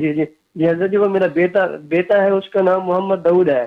جی جی جی حضرت جی، وہ میرا بیٹا ہے، اس کا نام محمد داؤد ہے۔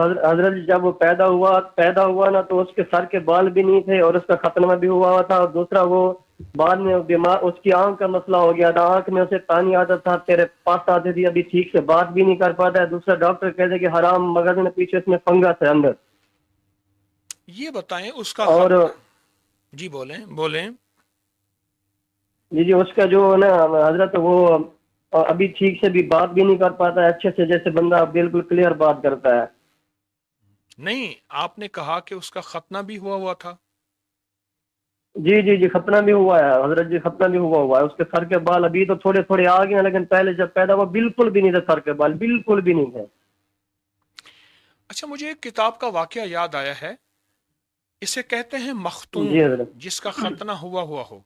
حضرت جی، جب وہ پیدا ہوا نا، تو اس کے سر کے بال بھی نہیں تھے اور اس کا ختنہ بھی ہوا تھا، اور دوسرا وہ بعد میں بیمار، اس کی آنکھ کا مسئلہ ہو گیا تھا، آنکھ میں اسے پانی آتا تھا، تیرے پاس آتی تھی، ابھی ٹھیک سے بات بھی نہیں کر پاتا ہے، دوسرا ڈاکٹر کہتے کہ حرام مغز میں پیچھے اس میں فنگس ہے اندر۔ یہ بتائیں اس کا اور جی بولیں بولیں۔ جی اس کا جو ہے نا حضرت، وہ ابھی ٹھیک سے بھی بات بھی نہیں کر پاتا ہے اچھے سے، جیسے بندہ بالکل کلیئر بات کرتا ہے۔ نہیں آپ نے کہا کہ اس کا ختنہ بھی ہوا تھا۔ جی جی جی ختنہ بھی ہوا ہے حضرت جی، ختنہ بھی ہوا ہے۔ اس کے سر کے بال ابھی تو تھوڑے تھوڑے آ گئے ہیں، لیکن پہلے جب پیدا ہوا بالکل بھی نہیں تھے، سر کے بال بالکل بھی نہیں تھے۔ اچھا مجھے ایک کتاب کا واقعہ یاد آیا ہے، اسے کہتے ہیں جی مختوم، حضرت۔ جس کا ختنہ ہوا ہو۔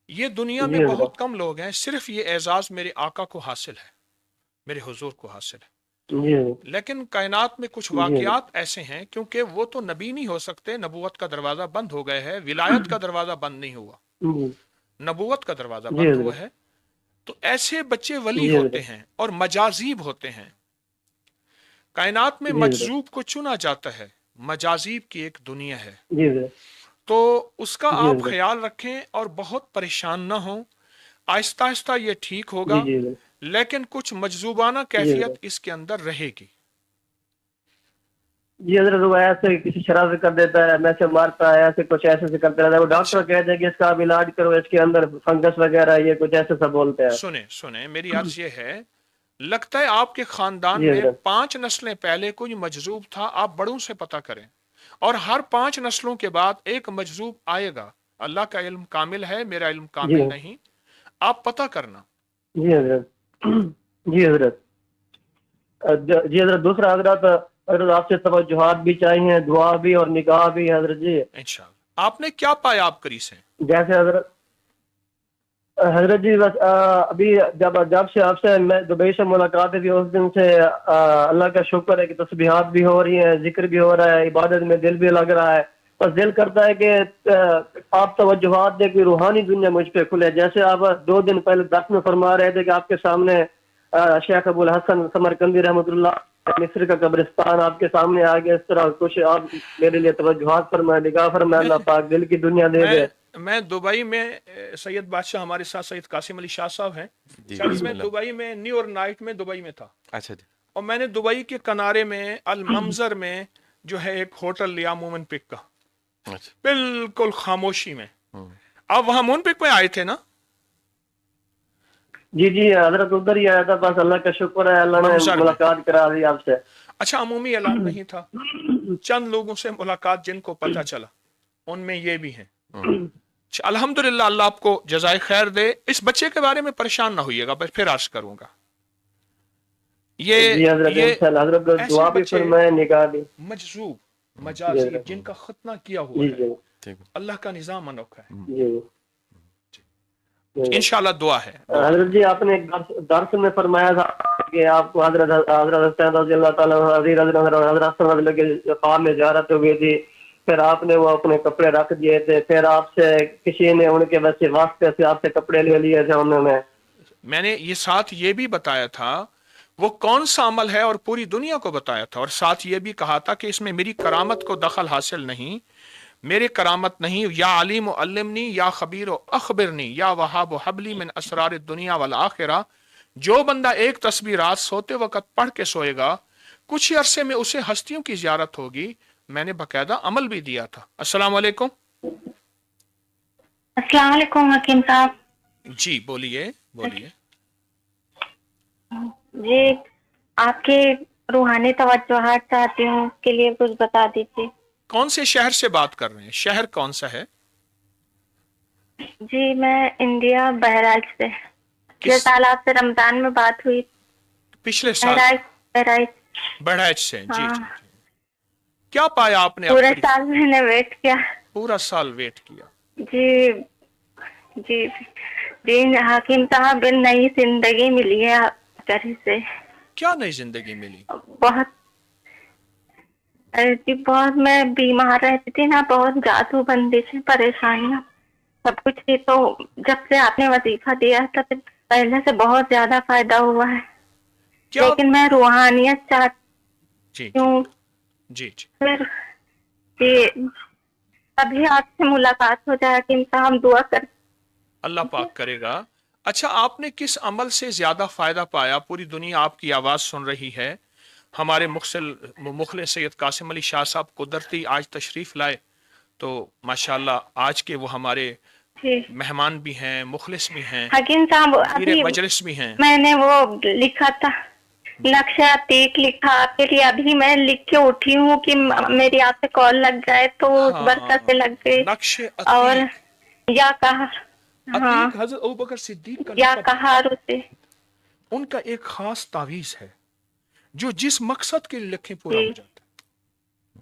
یہ دنیا میں جی بہت حضرت۔ کم لوگ ہیں، صرف یہ اعزاز میرے آقا کو حاصل ہے، میرے حضور کو حاصل ہے۔ جی حضرت۔ لیکن کائنات میں کچھ جی حضرت۔ واقعات ایسے ہیں، کیونکہ وہ تو نبی نہیں ہو سکتے، نبوت کا دروازہ بند ہو گئے ہے، ولایت کا دروازہ بند نہیں ہوا، جی نبوت کا دروازہ جی بند ہوا حضرت۔ ہے۔ تو ایسے بچے ولی جی ہوتے حضرت۔ ہیں اور مجازیب ہوتے ہیں۔ کائنات میں جی حضرت۔ مجذوب کو چنا جاتا ہے، مجازیب کی ایک دنیا ہے۔ جی حضرت۔ تو اس کا جی آپ حضرت۔ خیال رکھیں اور بہت پریشان نہ ہوں، آہستہ آہستہ یہ ٹھیک جی ہوگا، جی حضرت۔ لیکن کچھ مجذوبانہ جی کیفیت حضرت۔ اس کے اندر رہے گی۔ جی حضرت، وہ ایسے کسی شرارت کر دیتا ہے، میں سے مارتا ہے، ایسے کچھ ایسے سے کرتا رہتا ہے، وہ ڈاکٹر اچھا کہتے ہیں کہ اس کا اب علاج کرو، اس کے اندر فنگس وغیرہ یہ کچھ ایسے سب بولتے ہیں۔ سنیں میری عرض یہ ہے، لگتا ہے آپ کے خاندان جی میں حضرت۔ 5 نسلیں پہلے کوئی مجذوب تھا، آپ بڑوں سے پتہ کریں، اور ہر 5 نسلوں کے بعد ایک مجذوب آئے گا۔ اللہ کا علم کامل ہے، میرا علم جی کامل نہیں، آپ پتہ کرنا۔ جی حضرت۔ جی حضرت۔ جی حضرت، دوسرا حضرت آپ سے توجہات بھی چاہیے، دعا بھی اور نگاہ بھی حضرت جی۔ انشاءاللہ آپ نے کیا پایا آپ کری سے؟ جیسے حضرت جی، بس ابھی جب سے آپ سے میں دبئی سے ملاقات ہوئی، اس دن سے اللہ کا شکر ہے کہ تسبیحات بھی ہو رہی ہیں، ذکر بھی ہو رہا ہے، عبادت میں دل بھی لگ رہا ہے۔ بس دل کرتا ہے کہ آپ توجہات دے، کوئی روحانی دنیا مجھ پہ کھلے، جیسے آپ 2 دن پہلے درس میں فرما رہے تھے کہ آپ کے سامنے شیخ ابو الحسن سمرقندی رحمۃ اللہ مصر کا قبرستان آپ کے سامنے آ گیا، اس طرح کچھ آپ میرے لیے توجہات فرمائے، نگاہ فرمائے، میں اللہ پاک دل کی دنیا دے میں دے۔ میں دبئی میں سید بادشاہ ہمارے ساتھ سید قاسم علی شاہ صاحب ہیں، جی کل بسم میں اللہ۔ دبئی میں نیو اور نائٹ میں دبئی میں تھا، اچھا جی۔ اور میں نے دبئی کے کنارے میں المنظر میں جو ہے ایک ہوٹل لیا مومن پک کا، اچھا۔ بالکل خاموشی میں۔ ہوں۔ آپ وہاں مومن پک میں آئے تھے نا؟ جی جی حضرت، ادھر ہی آیا تھا، بس اللہ کا شکر ہے، اللہ نے منظر میں۔ ملاقات کرا دی آپ سے۔ اچھا عمومی اعلان نہیں تھا، چند لوگوں سے ملاقات جن کو پتہ چلا، ان میں یہ بھی ہیں۔ الحمدللہ، اللہ آپ کو جزائے خیر دے۔ اس بچے کے بارے میں پریشان نہ ہوئیے گا، بس پھر عرض کروں گا، جی حضرت یہ انشاءاللہ، حضرت ایسے دعا بھی بچے فرمائے، نگاہ بھی۔ مجذوب، جی مجازیب، حضرت۔ جن کا ختنہ کیا ہوا جی ہے، جی ٹھیک ہے۔ اللہ کا نظام انوکھا ہے۔ جی جی۔ انشاءاللہ دعا ہے، دعا ہے۔ حضرت جی، آپ نے ایک درس میں فرمایا تھا کہ آپ کو حضرت حسین رضی اللہ تعالیٰ حضرت کے خواب میں زیارت ہوئی تھی، پھر آپ نے وہ اپنے کپڑے رکھ دیے تھے، پھر آپ سے کسی نے ان کے واسطے سے آپ سے کپڑے لے لیے تھے انہوں نے۔ میں نے یہ ساتھ یہ بھی بتایا تھا وہ کون سا عمل ہے، اور پوری دنیا کو بتایا تھا، اور ساتھ یہ بھی کہا تھا کہ اس میں میری کرامت کو دخل حاصل نہیں، میرے کرامت نہیں، یا علیم و علمنی، یا خبیر و اخبرنی، یا وہاب و حبلی من اسرار الدنیا والآخرہ۔ جو بندہ ایک تسبیح رات سوتے وقت پڑھ کے سوئے گا، کچھ ہی عرصے میں اسے ہستیوں کی زیارت ہوگی۔ میں نے باقاعدہ عمل بھی دیا تھا۔ السلام علیکم۔ السلام علیکم حکیم صاحب۔ جی بولیے بولیے۔ جی آپ کے روحانی توجہات چاہتی ہوں، اس کے لیے کچھ بتا دیجیے۔ کون سے شہر سے بات کر رہے ہیں؟ شہر کون سا ہے؟ جی میں انڈیا بہرائچ سے، یہ کس سال آپ سے رمضان میں بات ہوئی۔ پچھلے سال؟ بہرائچ۔ بڑھائچ سے؟ جی ہاں، جی جی۔ کیا پایا آپ نے؟ پورے سال میں نے ویٹ کیا۔ پورا سال ویٹ کیا؟ جی جی جی حکیم صاحب، نئی زندگی ملی ہے آپ گھر سے۔ کیا نئی زندگی ملی؟ بہت جی، بہت میں بیمار رہتی تھی نا، بہت جادو بندی سے پریشانیاں، سب کچھ ہی تو جب سے آپ نے وظیفہ دیا تھا پہلے سے بہت زیادہ فائدہ ہوا ہے، کیا؟ لیکن میں روحانیت جی چاہتی جی ہوں جی جی پھر کہ ابھی آپ سے ملاقات ہو جائے کہ انسان دعا کر. اللہ پاک کرے گا. اچھا، آپ نے کس عمل سے زیادہ فائدہ پایا؟ پوری دنیا آپ کی آواز سن رہی ہے. ہمارے مخلص سید قاسم علی شاہ صاحب قدرتی آج تشریف لائے، تو ماشاءاللہ آج کے وہ ہمارے جی مہمان بھی ہیں، مخلص بھی ہیں، حکیم صاحب، مدیر ابھی مجلس بھی ہیں. میں نے وہ لکھا تھا جی نقش عتیق لکھا آپ کے لیے، ابھی میں لکھ کے اٹھی ہوں کہ میری آپ سے کال لگ جائے تو اس ہاں، برکت سے لگ گئی. نقش اور عتیق. یا کہا، ہاں، عتیق حضرت ابوبکر صدیق کا یا لقب ہے. کہا اسے. ان کا ایک خاص تعویذ ہے جو جس مقصد کے لیے لکھیں پورا جی ہو جاتا ہے.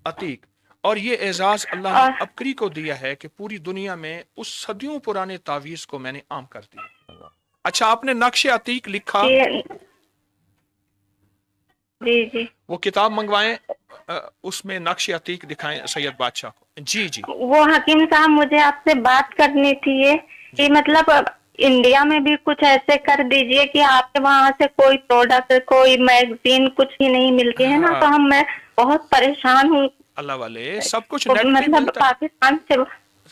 عتیق. اور یہ اعزاز اللہ نے اور عبقری کو دیا ہے کہ پوری دنیا میں اس صدیوں پرانے تعویذ کو میں نے عام کر دیا. اچھا، آپ نے نقش عتیق لکھا، جی جی جی وہ کتاب منگوائیں، اس میں نقش عتیق دکھائیں سید بادشاہ کو. جی جی وہ حکیم صاحب مجھے آپ سے بات کرنی تھی یہ جی کہ مطلب انڈیا میں بھی کچھ ایسے کر دیجئے کہ آپ کے وہاں سے کوئی پروڈکٹ، کوئی میگزین کچھ ہی نہیں ملتی ہے نا، ہاں، تو میں بہت پریشان ہوں. اللہ والے سب کچھ نیٹ پہ مطلب ملتا ہے. پاکستان سے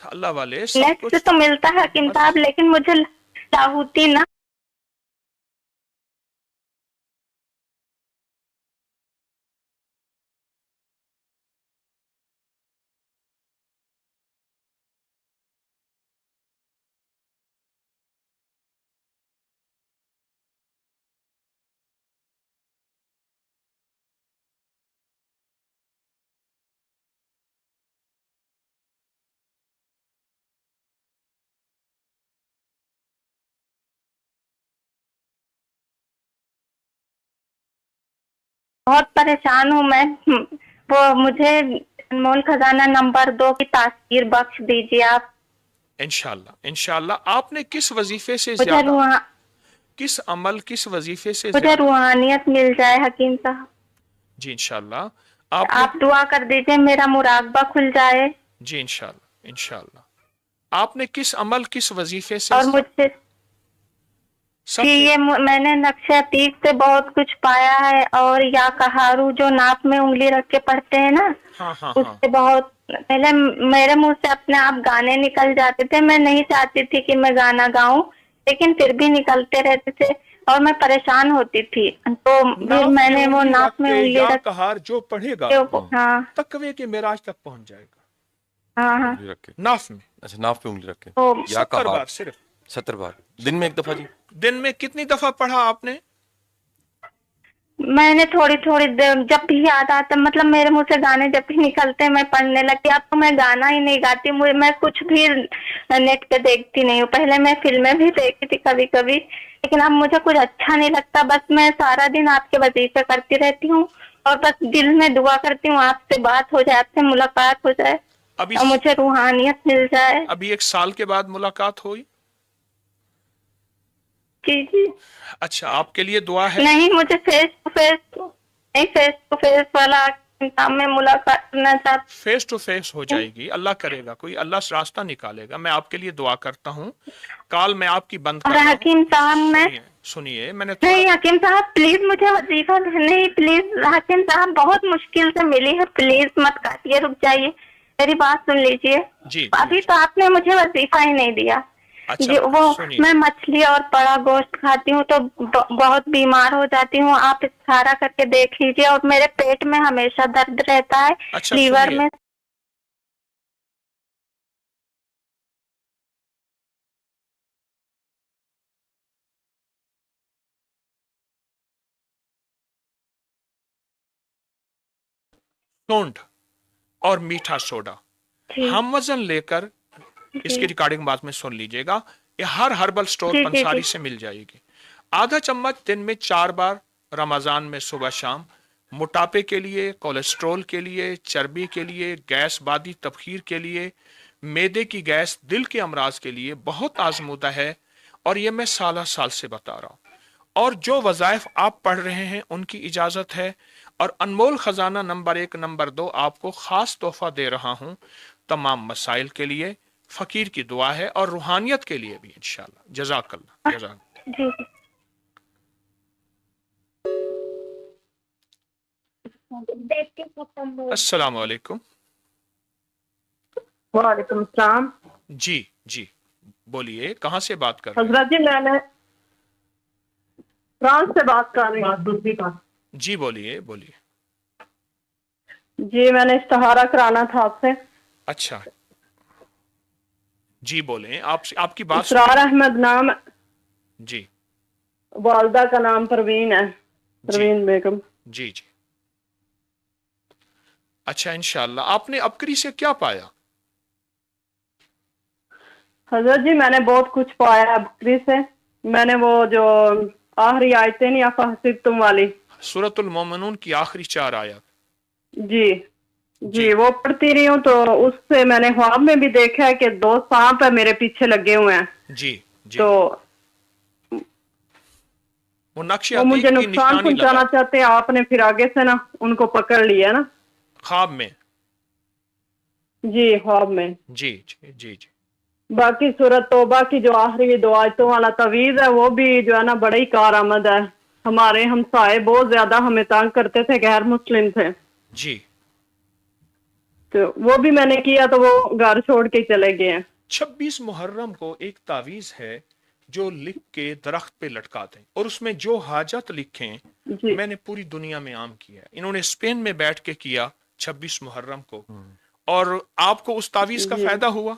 اللہ والے سب نیٹ سے کچھ تو ملتا ہے حکیم بس. صاحب، لیکن مجھے لاہوتی نا بہت پریشان ہوں میں. وہ مجھے انمول خزانہ نمبر 2 کی تاثیر بخش دیجیے آپ. انشاءاللہ انشاءاللہ. آپ نے کس وظیفے سے مجھے زیادہ، کس عمل، کس وظیفے سے مجھے زیادہ؟ روحانیت مل جائے حکیم صاحب. جی انشاءاللہ. آپ نے، آپ دعا کر دیجیے میرا مراقبہ کھل جائے. جی انشاءاللہ انشاءاللہ. آپ نے کس عمل، کس وظیفے سے اور مجھ سے سب کہ سے؟ یہ میں نے نقش عتیق سے بہت کچھ پایا ہے، اور یا کہارو جو ناک میں انگلی رکھ کے پڑھتے ہیں نا، ہاں ہاں اس ہاں. سے بہت پہلے میرے منہ سے اپنے آپ گانے نکل جاتے تھے. میں نہیں چاہتی تھی کہ میں گانا گاؤں، لیکن پھر بھی نکلتے رہتے تھے اور میں پریشان ہوتی تھی. تو پھر ناف میں میں نے وہ انگلی ناک رکھ میں کے انگلی یا رکھ کہار جو پڑھے گا کے ہاں تقوی کے معراج تک پہنچ جائے گا. ہاں ہاں انگلی رکھ کے، ناف میں اچھا ناف پہ انگلی رکھ کے، تو یا 70 کہا بار صرف. 70 بار دن میں ایک دفعہ. جی دن میں کتنی دفعہ پڑھا آپ نے؟ میں نے تھوڑی تھوڑی دیر جب بھی یاد آتا، مطلب میرے منہ سے گانے جب بھی نکلتے میں پڑھنے لگتی. اب تو میں گانا ہی نہیں گاتی، میں کچھ بھی نیٹ پہ دیکھتی نہیں ہوں. پہلے میں فلمیں بھی دیکھتی تھی کبھی کبھی، لیکن اب مجھے کچھ اچھا نہیں لگتا. بس میں سارا دن آپ کے وظیفے کرتی رہتی ہوں اور بس دل میں دعا کرتی ہوں آپ سے بات ہو جائے، آپ سے ملاقات ہو جائے ابھی اور مجھے روحانیت مل جائے. ابھی 1 سال کے بعد ملاقات ہوئی. جی جی اچھا، آپ کے لیے دعا ہے. نہیں، مجھے فیس ٹو فیس والا کام میں ملاقات کرنا چاہتی. فیس ٹو فیس ہو جائے گی، اللہ کرے گا، کوئی اللہ سے راستہ نکالے گا. میں آپ کے لیے دعا کرتا ہوں. کال میں آپ کی بند اور کر رہا ہوں. حکیم صاحب میں سنیے میں نے تھوڑا، نہیں حکیم صاحب پلیز مجھے وظیفہ نہیں، پلیز حکیم صاحب بہت مشکل سے ملی ہے، پلیز مت کاٹیے، رک جائیے، میری بات سن لیجیے. جی جی ابھی جی. تو آپ نے مجھے وظیفہ ہی نہیں دیا. اچھا جی وہ سنیے، میں مچھلی اور بڑا گوشت کھاتی ہوں تو بہت بیمار ہو جاتی ہوں. آپ استخارہ کر کے دیکھ لیجیے. اور میرے پیٹ میں ہمیشہ درد رہتا ہے، اچھا لیور سنیے، میں. سونڈ اور میٹھا سوڈا جی ہم وزن لے کر، اس کی ریکارڈنگ بعد میں سن لیجئے گا. یہ ہر ہربل سٹور جی جی پنساری جی سے مل جائے گی. آدھا چمچ دن میں 4 بار، رمضان میں صبح شام. موٹاپے کے لیے، کولیسٹرول کے لیے، چربی کے لیے، گیس بادی تبخیر کے لیے، معدے کی گیس، دل کے امراض کے لیے بہت آزمودہ ہے. اور یہ میں سالہ سال سے بتا رہا ہوں. اور جو وظائف آپ پڑھ رہے ہیں ان کی اجازت ہے. اور انمول خزانہ نمبر 1 نمبر 2 آپ کو خاص تحفہ دے رہا ہوں تمام مسائل کے لیے. فقیر کی دعا ہے اور روحانیت کے لیے بھی انشاءاللہ. جزاک اللہ. جزاک. جی السلام علیکم. وعلیکم السلام. جی جی بولیے, کہاں سے بات کر رہے ہیں؟ حضرت جی میں نے فرانس سے بات کر رہی ہوں. جی بولیے بولیے. جی میں نے استخارہ کرانا تھا آپ سے. اچھا جی بولیں, آپ کی بات اسرار احمد نام, جی والدہ کا نام پروین ہے, پروین بیگم. جی جی. اچھا انشاءاللہ. آپ نے ابکری سے کیا پایا؟ حضرت جی میں نے بہت کچھ پایا ابکری سے. میں نے وہ جو آخری آیتیں نہیں افحسبتم والی, سورۃ المومنون کی آخری 4 آیات. جی جی وہ پڑھتی رہی ہوں, تو اس سے میں نے خواب میں بھی دیکھا ہے کہ 2 سانپ ہے میرے پیچھے لگے ہوئے ہیں. جی جی. تو وہ نقش وہ مجھے عتیق کی نقصان نشانی پہنچانا لگا چاہتے ہیں, آپ نے پھر آگے سے نا ان کو پکڑ لیا نا. خواب میں. جی خواب میں. جی جی جی جی. باقی سورۃ توبہ کی جو آخری 2 آیتوں والا تعویذ ہے وہ بھی جو ہے نا بڑا ہی کارآمد ہے. ہمارے ہمسائے بہت زیادہ ہمیں تنگ کرتے تھے, غیر مسلم تھے, جی. تو وہ بھی میں نے کیا تو وہ گھر چھوڑ کے چلے گئے ہیں. 26 محرم کو ایک تعویذ ہے جو لکھ کے درخت پہ لٹکاتے ہیں, اور اس میں جو حاجت لکھیں جی میں نے پوری دنیا میں عام کیا ہے. انہوں نے اسپین میں بیٹھ کے کیا 26 محرم کو, اور آپ کو اس تعویذ کا جی فائدہ ہوا؟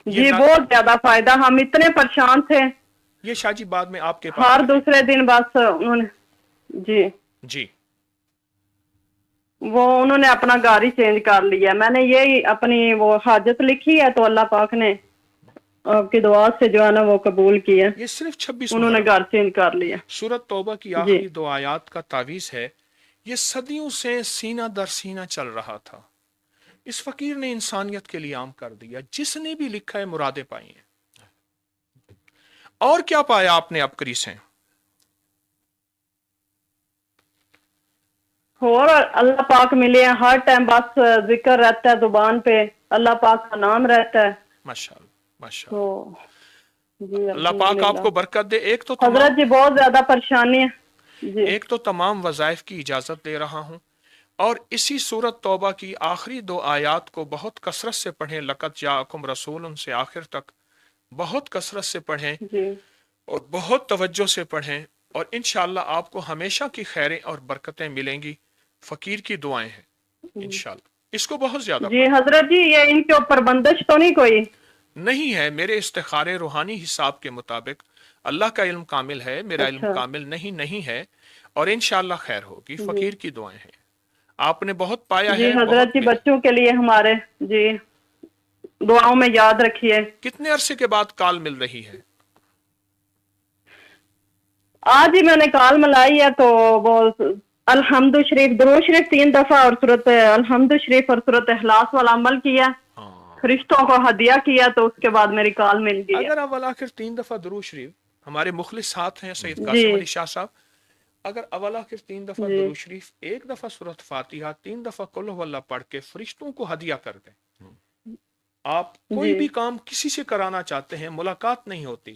جی بہت زیادہ فائدہ. ہم اتنے پریشان تھے, یہ شاہ جی بعد میں آپ کے پاس ہر آئے. دوسرے دن بس انہوں نے, جی جی وہ انہوں نے اپنا گھر ہی چینج کر لیا. میں نے یہی اپنی وہ حاجت لکھی ہے تو اللہ پاک نے آپ کی دعا سے جو ہے نا وہ قبول کیا. یہ صرف 26 انہوں نے محرم. گھر چینج کر لیا. سورۃ توبہ کی جی آخری 2 آیات کا تعویذ ہے. یہ صدیوں سے سینہ در سینہ چل رہا تھا. اس فقیر نے انسانیت کے لیے عام کر دیا. جس نے بھی لکھا ہے مرادیں پائی ہیں. اور کیا پایا آپ نے ابکری سے؟ اور اللہ پاک ملے ہیں ہر ٹائم, بس ذکر رہتا ہے زبان پہ, اللہ پاک کا نام رہتا ہے. ماشاءاللہ ماشاءاللہ. تو جی اللہ پاک آپ کو برکت دے. ایک تو تمام حضرت جی بہت زیادہ پریشانی ہے. جی ایک تو تمام وظائف کی اجازت دے رہا ہوں, اور اسی سورۃ توبہ کی آخری 2 آیات کو بہت کثرت سے پڑھیں. لقد جاءکم رسول, ان سے آخر تک بہت کثرت سے پڑھیں جی اور بہت توجہ سے پڑھیں, اور انشاءاللہ آپ کو ہمیشہ کی خیریں اور برکتیں ملیں گی. فقیر کی دعائیں ہیں انشاءاللہ. اس کو بہت زیادہ جی حضرت جی یہ ان کے اوپر بندش تو نہیں کوئی؟ نہیں ہے. میرے استخارے روحانی حساب کے مطابق اللہ کا علم کامل ہے, میرا علم اچھا کامل نہیں ہے, اور انشاءاللہ خیر ہوگی. فقیر کی دعائیں ہیں. آپ نے بہت پایا جی ہے. حضرت بہت جی ملا. بچوں کے لیے ہمارے جی دعاؤں میں یاد رکھیے. کتنے عرصے کے بعد کال مل رہی ہے؟ آج ہی میں نے کال ملائی ہے, تو وہ الحمد شریف, درود شریف 3 دفعہ, اور سورۃ الحمد شریف اور سورۃ اخلاص والا عمل کیا, فرشتوں کو ہدیہ کیا, تو اس کے بعد میری کال مل گئی ہے. اگر اول آخر 3 دفعہ درود شریف, ہمارے مخلص ساتھ ہیں سید جی قاسم علی شاہ صاحب, اگر اول آخر 3 دفعہ جی درود شریف, 1 دفعہ سورۃ فاتحہ, 3 دفعہ قل هو اللہ پڑھ کے فرشتوں کو ہدیہ کر دیں. آپ کوئی جی بھی کام کسی سے کرانا چاہتے ہیں, ملاقات نہیں ہوتی,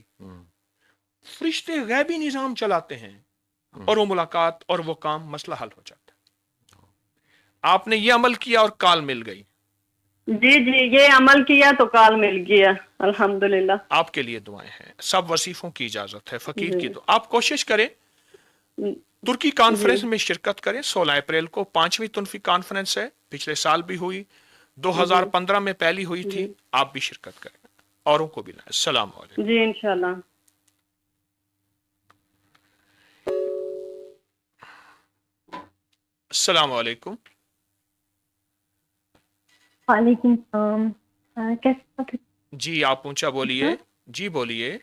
فرشتے غیبی نظام چلاتے ہیں, اور وہ ملاقات اور وہ کام مسئلہ حل ہو جاتا ہے. آپ نے یہ عمل کیا اور کال مل گئی. جی جی یہ عمل کیا تو کال مل گیا الحمدللہ. آپ کے لیے دعائیں ہیں. سب وظیفوں کی اجازت ہے. فقیر جی کی دعا. آپ کوشش کریں ترکی کانفرنس میں شرکت کریں. 16 اپریل کو 5ویں تنفی کانفرنس ہے, پچھلے سال بھی ہوئی, 2015 میں پہلی ہوئی تھی. آپ بھی شرکت کریں, اوروں کو بھی لائیں. السلام علیکم. جی انشاءاللہ. السلام علیکم. وعلیکم السلام. کیسے؟ جی آپ اونچا بولیے. جی بولیے.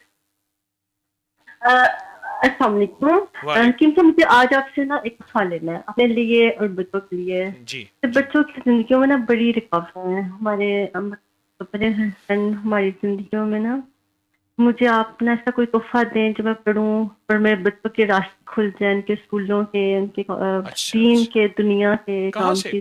السلام علیکم. کیونکہ مجھے آج آپ سے نا ایک سوال لینا ہے, اپنے لیے اور بچوں کے لیے. جی بچوں کی زندگیوں میں نا بڑی رکاوٹیں ہیں. ہمارے اپنے ہسبینڈ ہماری زندگیوں میں نا, مجھے آپ نا ایسا کوئی تحفہ دیں جو میں پڑھوں اور میرے بچوں کے راستے کھل جائیں, ان کے اسکولوں کے, ان کے دین کے, دنیا کے کام کی.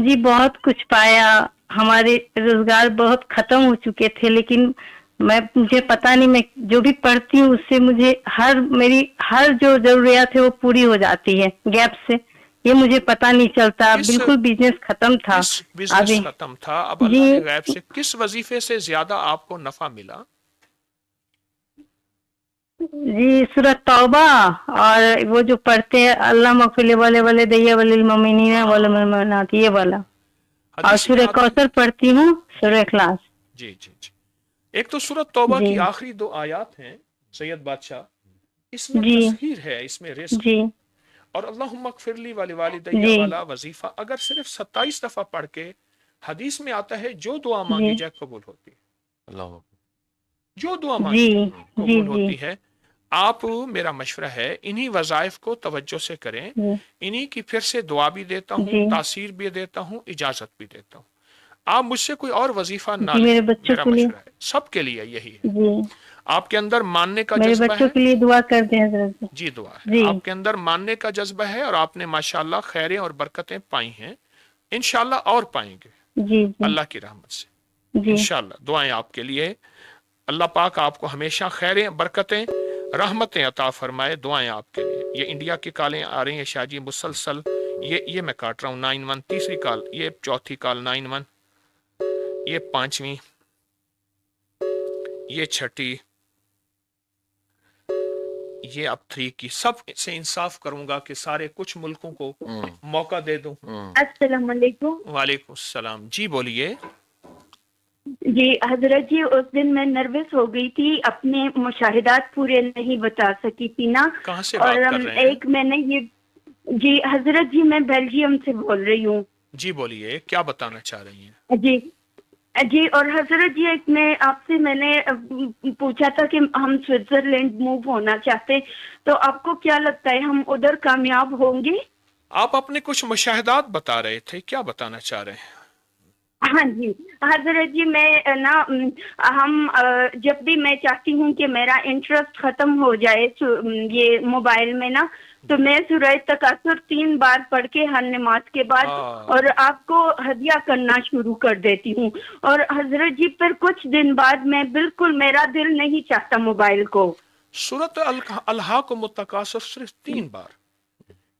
جی بہت کچھ پایا. ہمارے روزگار بہت ختم ہو چکے تھے، لیکن مجھے پتا نہیں، میں جو بھی پڑھتی ہوں اس سے مجھے میری ہر جو ضروریات ہے وہ پوری ہو جاتی ہے گیپ سے. یہ مجھے پتا نہیں چلتا. کس بالکل بزنس ختم تھا کس بزنس ابھی. ختم تھا؟ اب جی اللہ کے غیب سے کس وظیفے سے زیادہ آپ کو نفع ملا؟ جی سورۃ توبہ، اور وہ جو پڑھتے ہیں اللہ مغفر والے والے دیا وللمؤمنین والمؤمنات، یہ والا. اور حدیث میں سورہ آتا ہے. کوثر پڑھتی ہوں، سورہ اخلاص. جی جی جی. ایک تو سورۃ توبہ جی کی آخری 2 آیات ہیں سید بادشاہ، اس میں جی تسخیر ہے، اس میں رزق جی اور اللہم اغفر لی ولوالدی جی والا وظیفہ اگر صرف 27 دفعہ پڑھ کے حدیث میں آتا ہے جو دعا مانگی جی جائے قبول ہوتی ہے. اللہ جو دعا جی مانگی جی قبول جی ہوتی ہے. آپ، میرا مشورہ ہے انہی وظائف کو توجہ سے کریں. جی انہی کی پھر سے دعا بھی دیتا ہوں، جی تاثیر بھی دیتا ہوں، اجازت بھی دیتا ہوں. آپ مجھ سے کوئی اور وظیفہ نہ جی لیں، میرے بچوں میرا کے لیے. مشورہ ہے سب کے لیے یہی ہے. جی آپ کے اندر ماننے کا میرے جذبہ بچوں ہے. کے لیے دعا کر دیں حضرت. جی دعا ہے. جی آپ کے اندر ماننے کا جذبہ ہے اور آپ نے ماشاءاللہ خیریں اور برکتیں پائی ہیں، انشاءاللہ اور پائیں گے جی جی اللہ کی رحمت سے. جی انشاءاللہ دعائیں آپ کے لیے. اللہ پاک آپ کو ہمیشہ خیریں، برکتیں، رحمتیں عطا فرمائے. دعائیں آپ کے لیے. یہ انڈیا کی کالیں آ رہی ہیں شاہ جی مسلسل. یہ میں کاٹ رہا ہوں 91، تیسری کال، یہ چوتھی کال 91، یہ 5ویں، یہ 6ٹھی، یہ اب 3 کی. سب سے انصاف کروں گا کہ سارے کچھ ملکوں کو موقع دے دوں. السلام علیکم. وعلیکم السلام. جی بولیے. جی حضرت جی، اس دن میں نروس ہو گئی تھی، اپنے مشاہدات پورے نہیں بتا سکی تھی نا. کہاں سے اور بات کر رہے ہیں؟ ایک میں نے یہ، جی حضرت جی میں بیلجیم سے بول رہی ہوں. جی بولیے، کیا بتانا چاہ رہی ہیں؟ جی جی. اور حضرت جی ایک میں نے پوچھا تھا کہ ہم سوئٹزرلینڈ موو ہونا چاہتے، تو آپ کو کیا لگتا ہے ہم ادھر کامیاب ہوں گے؟ آپ اپنے کچھ مشاہدات بتا رہے تھے، کیا بتانا چاہ رہے ہیں؟ ہاں جی حضرت جی، میں نا جب بھی میں چاہتی ہوں کہ میرا انٹرسٹ ختم ہو جائے یہ موبائل میں نا، تو میں سورہ تکاثر 3 بار پڑھ کے ہر نماز کے بعد اور آپ کو ہدیہ کرنا شروع کر دیتی ہوں. اور حضرت جی پھر کچھ دن بعد میں بالکل میرا دل نہیں چاہتا موبائل کو. سورۃ الہاکم التکاثر صرف 3 بار،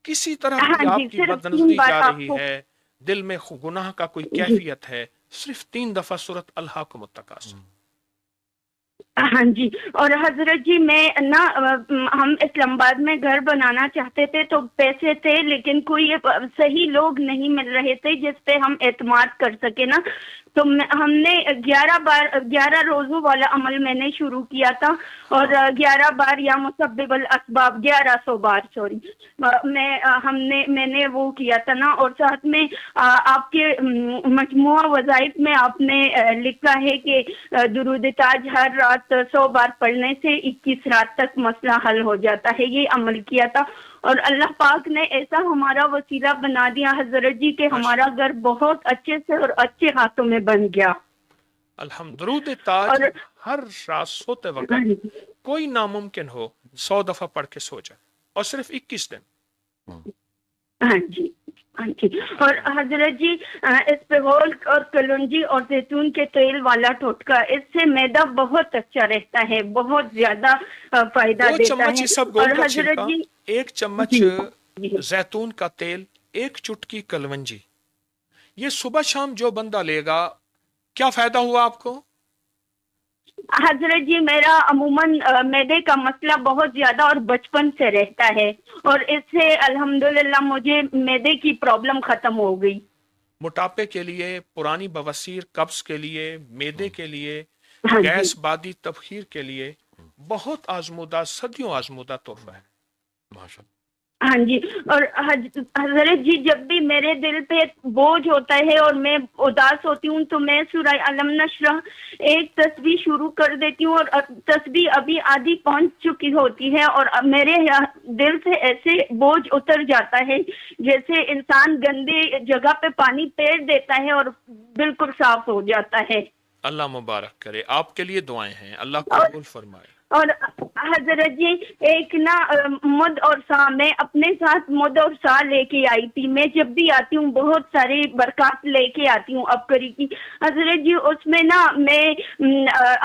کسی طرح ہاں کی جی، آپ کی صرف بد 3 نظری بار جا آپ رہی کو. ہے، دل میں گناہ کا کوئی کیفیت ہے، صرف 3 دفعہ سورۃ الہاکم التکاثر. ہاں جی. اور حضرت جی میں نا ہم اسلام آباد میں گھر بنانا چاہتے تھے، تو پیسے تھے لیکن کوئی صحیح لوگ نہیں مل رہے تھے جس پہ ہم اعتماد کر سکے نا. تو ہم نے 11 روزوں والا عمل میں نے شروع کیا تھا، اور 11 بار یا مسبب الاسباب 1100 بار سوری میں نے وہ کیا تھا نا. اور ساتھ میں آپ کے مجموعہ وظائف میں آپ نے لکھا ہے کہ درود تاج ہر رات 100 بار پڑھنے سے 21 رات تک مسئلہ حل ہو جاتا ہے. یہ عمل کیا تھا اور اللہ پاک نے ایسا ہمارا وسیلہ بنا دیا حضرت جی کہ ہمارا گھر بہت اچھے سے اور اچھے ہاتھوں میں بن گیا. الحمد. درود تاج ہر رات سوتے وقت کوئی ناممکن ہو 100 دفعہ پڑھ کے سو جائے، اور صرف 21 دن. ہاں جی ہاں جی. اور حضرت جی اسپغول اور کلونجی اور زیتون کے تیل والا ٹوٹکا، اس سے معدہ بہت اچھا رہتا ہے، بہت زیادہ فائدہ 2 دیتا چمچ ہے. اسب گول اور کا حضرت چھلکا، جی 1 چمچ جی زیتون کا تیل، 1 چٹکی کلونجی، یہ صبح شام جو بندہ لے گا، کیا فائدہ ہوا آپ کو؟ حضرت جی میرا عموماً معدے کا مسئلہ بہت زیادہ اور بچپن سے رہتا ہے، اور اس سے الحمدللہ مجھے معدے کی پرابلم ختم ہو گئی. موٹاپے کے لیے، پرانی بواسیر، قبض کے لیے، معدے کے لیے، ہاں جی گیس بادی تبخیر کے لیے بہت آزمودہ، صدیوں آزمودہ تحفہ ہے. ماشاءاللہ. ہاں جی. اور حضرت جی جب بھی میرے دل پہ بوجھ ہوتا ہے اور میں اداس ہوتی ہوں تو میں سورہ علم نشرح ایک تسبیح شروع کر دیتی ہوں، اور تسبیح ابھی آدھی پہنچ چکی ہوتی ہے، اور میرے دل سے ایسے بوجھ اتر جاتا ہے جیسے انسان گندے جگہ پہ پانی پھیر دیتا ہے اور بالکل صاف ہو جاتا ہے. اللہ مبارک کرے. آپ کے لیے دعائیں ہیں، اللہ قبول فرمائے. اور حضرت جی ایک نا مد اور سا، میں اپنے ساتھ مد اور سا لے کے آئی تھی. میں جب بھی آتی ہوں بہت سارے برکات لے کے آتی ہوں ابکری کی. حضرت جی اس میں نا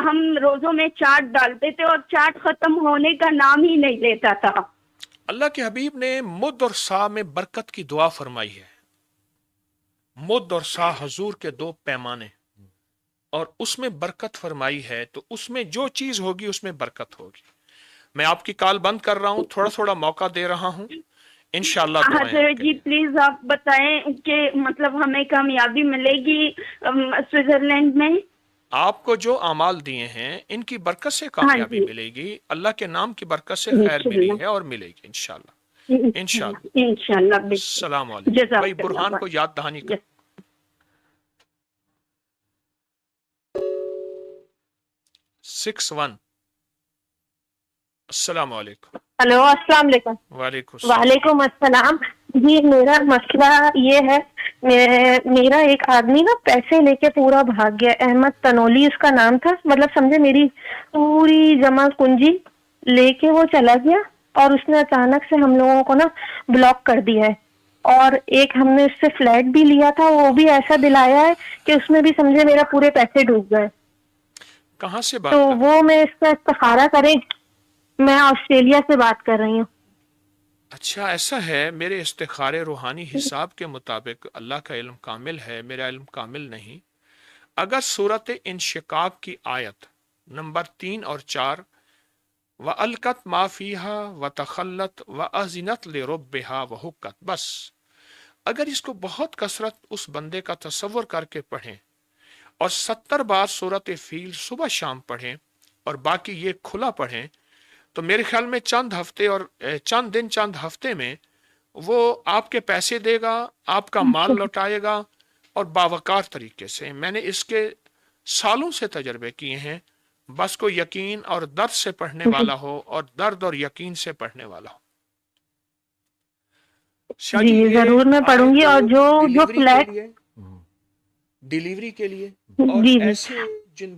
ہم روزوں میں چاٹ ڈالتے تھے اور چاٹ ختم ہونے کا نام ہی نہیں لیتا تھا. اللہ کے حبیب نے مد اور سا میں برکت کی دعا فرمائی ہے. مد اور سا حضور کے دو پیمانے، اور اس میں برکت فرمائی ہے، تو اس میں جو چیز ہوگی اس میں برکت ہوگی. میں آپ کی کال بند کر رہا ہوں، تھوڑا تھوڑا موقع دے رہا ہوں انشاءاللہ. حضرت جی پلیز آپ بتائیں کہ مطلب ہمیں کامیابی ملے گی سوئٹزرلینڈ میں؟ آپ کو جو اعمال دیے ہیں ان کی برکت سے کامیابی ملے گی، اللہ کے نام کی برکت سے خیر ملی ہے اور ملے گی انشاءاللہ. انشاءاللہ انشاءاللہ. السلام علیکم. بھائی برہان کو یاد دہانی کر. 61. السلام علیکم. ہلو السلام علیکم. وعلیکم السلام. وعلیکم السلام. جی میرا مسئلہ یہ ہے، میرا ایک آدمی نا پیسے لے کے پورا بھاگ گیا. احمد تنولی اس کا نام تھا. مطلب سمجھے میری پوری جمع کنجی لے کے وہ چلا گیا، اور اس نے اچانک سے ہم لوگوں کو نا بلاک کر دیا ہے. اور ایک ہم نے اس سے فلیٹ بھی لیا تھا، وہ بھی ایسا دلایا ہے کہ اس میں بھی سمجھے میرا پورے پیسے ڈوب گئے. کہاں سے بات تو کر؟ وہ میں اس کا استخارہ کریں. میں آسٹریلیا سے بات کر رہی ہوں. اچھا ایسا ہے، میرے استخارے روحانی حساب کے مطابق اللہ کا علم کامل ہے، میرا علم کامل نہیں. اگر صورت انشقاق کی آیت نمبر 3 اور 4 وَأَلْقَتْ مَا فِيهَا وَتَخَلَّتْ وَأَذِنَتْ لِرَبِّهَا وَحُقَّتْ، بس اگر اس کو بہت کثرت اس بندے کا تصور کر کے پڑھیں اور 70 بار صورت فیل صبح شام پڑھیں اور باقی یہ کھلا پڑھیں، تو میرے خیال میں چند ہفتے اور چند دن چند ہفتے میں وہ آپ کے پیسے دے گا، آپ کا مال لوٹائے گا، اور باوقار طریقے سے. میں نے اس کے سالوں سے تجربے کیے ہیں. بس کو یقین اور درد سے پڑھنے والا ہو، اور درد اور یقین سے پڑھنے والا ہو. شاہ جی یہ ضرور میں پڑھوں گی. اور جو ڈیلیوری فلیٹ کے لیے، ڈیلیوری کے لیے، اور جی جی ایسے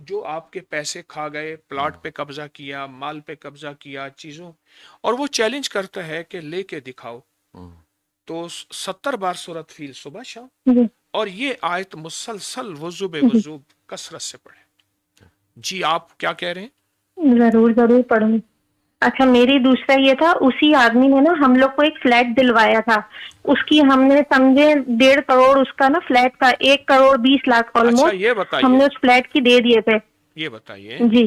جو آپ کے پیسے کھا گئے، پلاٹ پہ قبضہ کیا، مال پہ قبضہ کیا، چیزوں، اور وہ چیلنج کرتا ہے کہ لے کے دکھاؤ، تو 70 بار سورت فیل صبح شام، جی اور یہ آیت مسلسل وضو بے وضو کثرت سے پڑھے. جی آپ کیا کہہ رہے ہیں؟ ضرور ضرور پڑھوں گی. اچھا میری دوسرا یہ تھا، اسی آدمی نے نا ہم لوگ کو ایک فلیٹ دلوایا تھا. اس کی ہم نے سمجھے 1.5 کروڑ اس کا نا فلیٹ کا 1,20,00,000 اچھا آلموسٹ یہ ہم بتائیے، نے اس فلیٹ کی دے دیے تھے. یہ بتائیے جی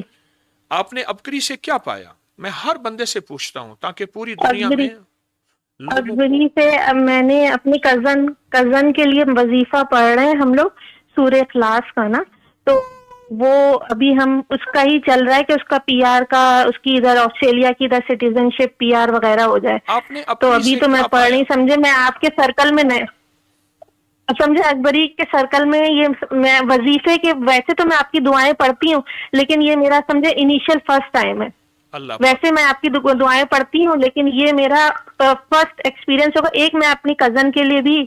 آپ نے ابکری سے کیا پایا؟ میں ہر بندے سے پوچھتا ہوں تاکہ پوری دنیا میں لوگوں کو. ابری سے میں نے اپنی کزن کے لیے وظیفہ پڑھ رہے ہیں ہم لوگ سورہ اخلاص کا نا، تو وہ ابھی ہم اس کا ہی چل رہا ہے کہ اس کا پی آر کا، اس کی ادھر آسٹریلیا کی ادھر سٹیزن شپ پی آر وغیرہ ہو جائے. آپ نے تو ابکری ابھی سے تو میں کیا پڑھ پایا؟ نہیں سمجھے. میں آپ کے سرکل میں نہیں سمجھے، اکبری کے سرکل میں یہ میں وظیفے کے، ویسے تو میں آپ کی دعائیں پڑھتی ہوں لیکن یہ میرا سمجھے انیشل فرسٹ ٹائم ہے. اللہ ویسے میں آپ کی دعائیں پڑھتی ہوں لیکن یہ میرا فرسٹ ایکسپیرینس ہوگا. ایک میں اپنی کزن کے لیے بھی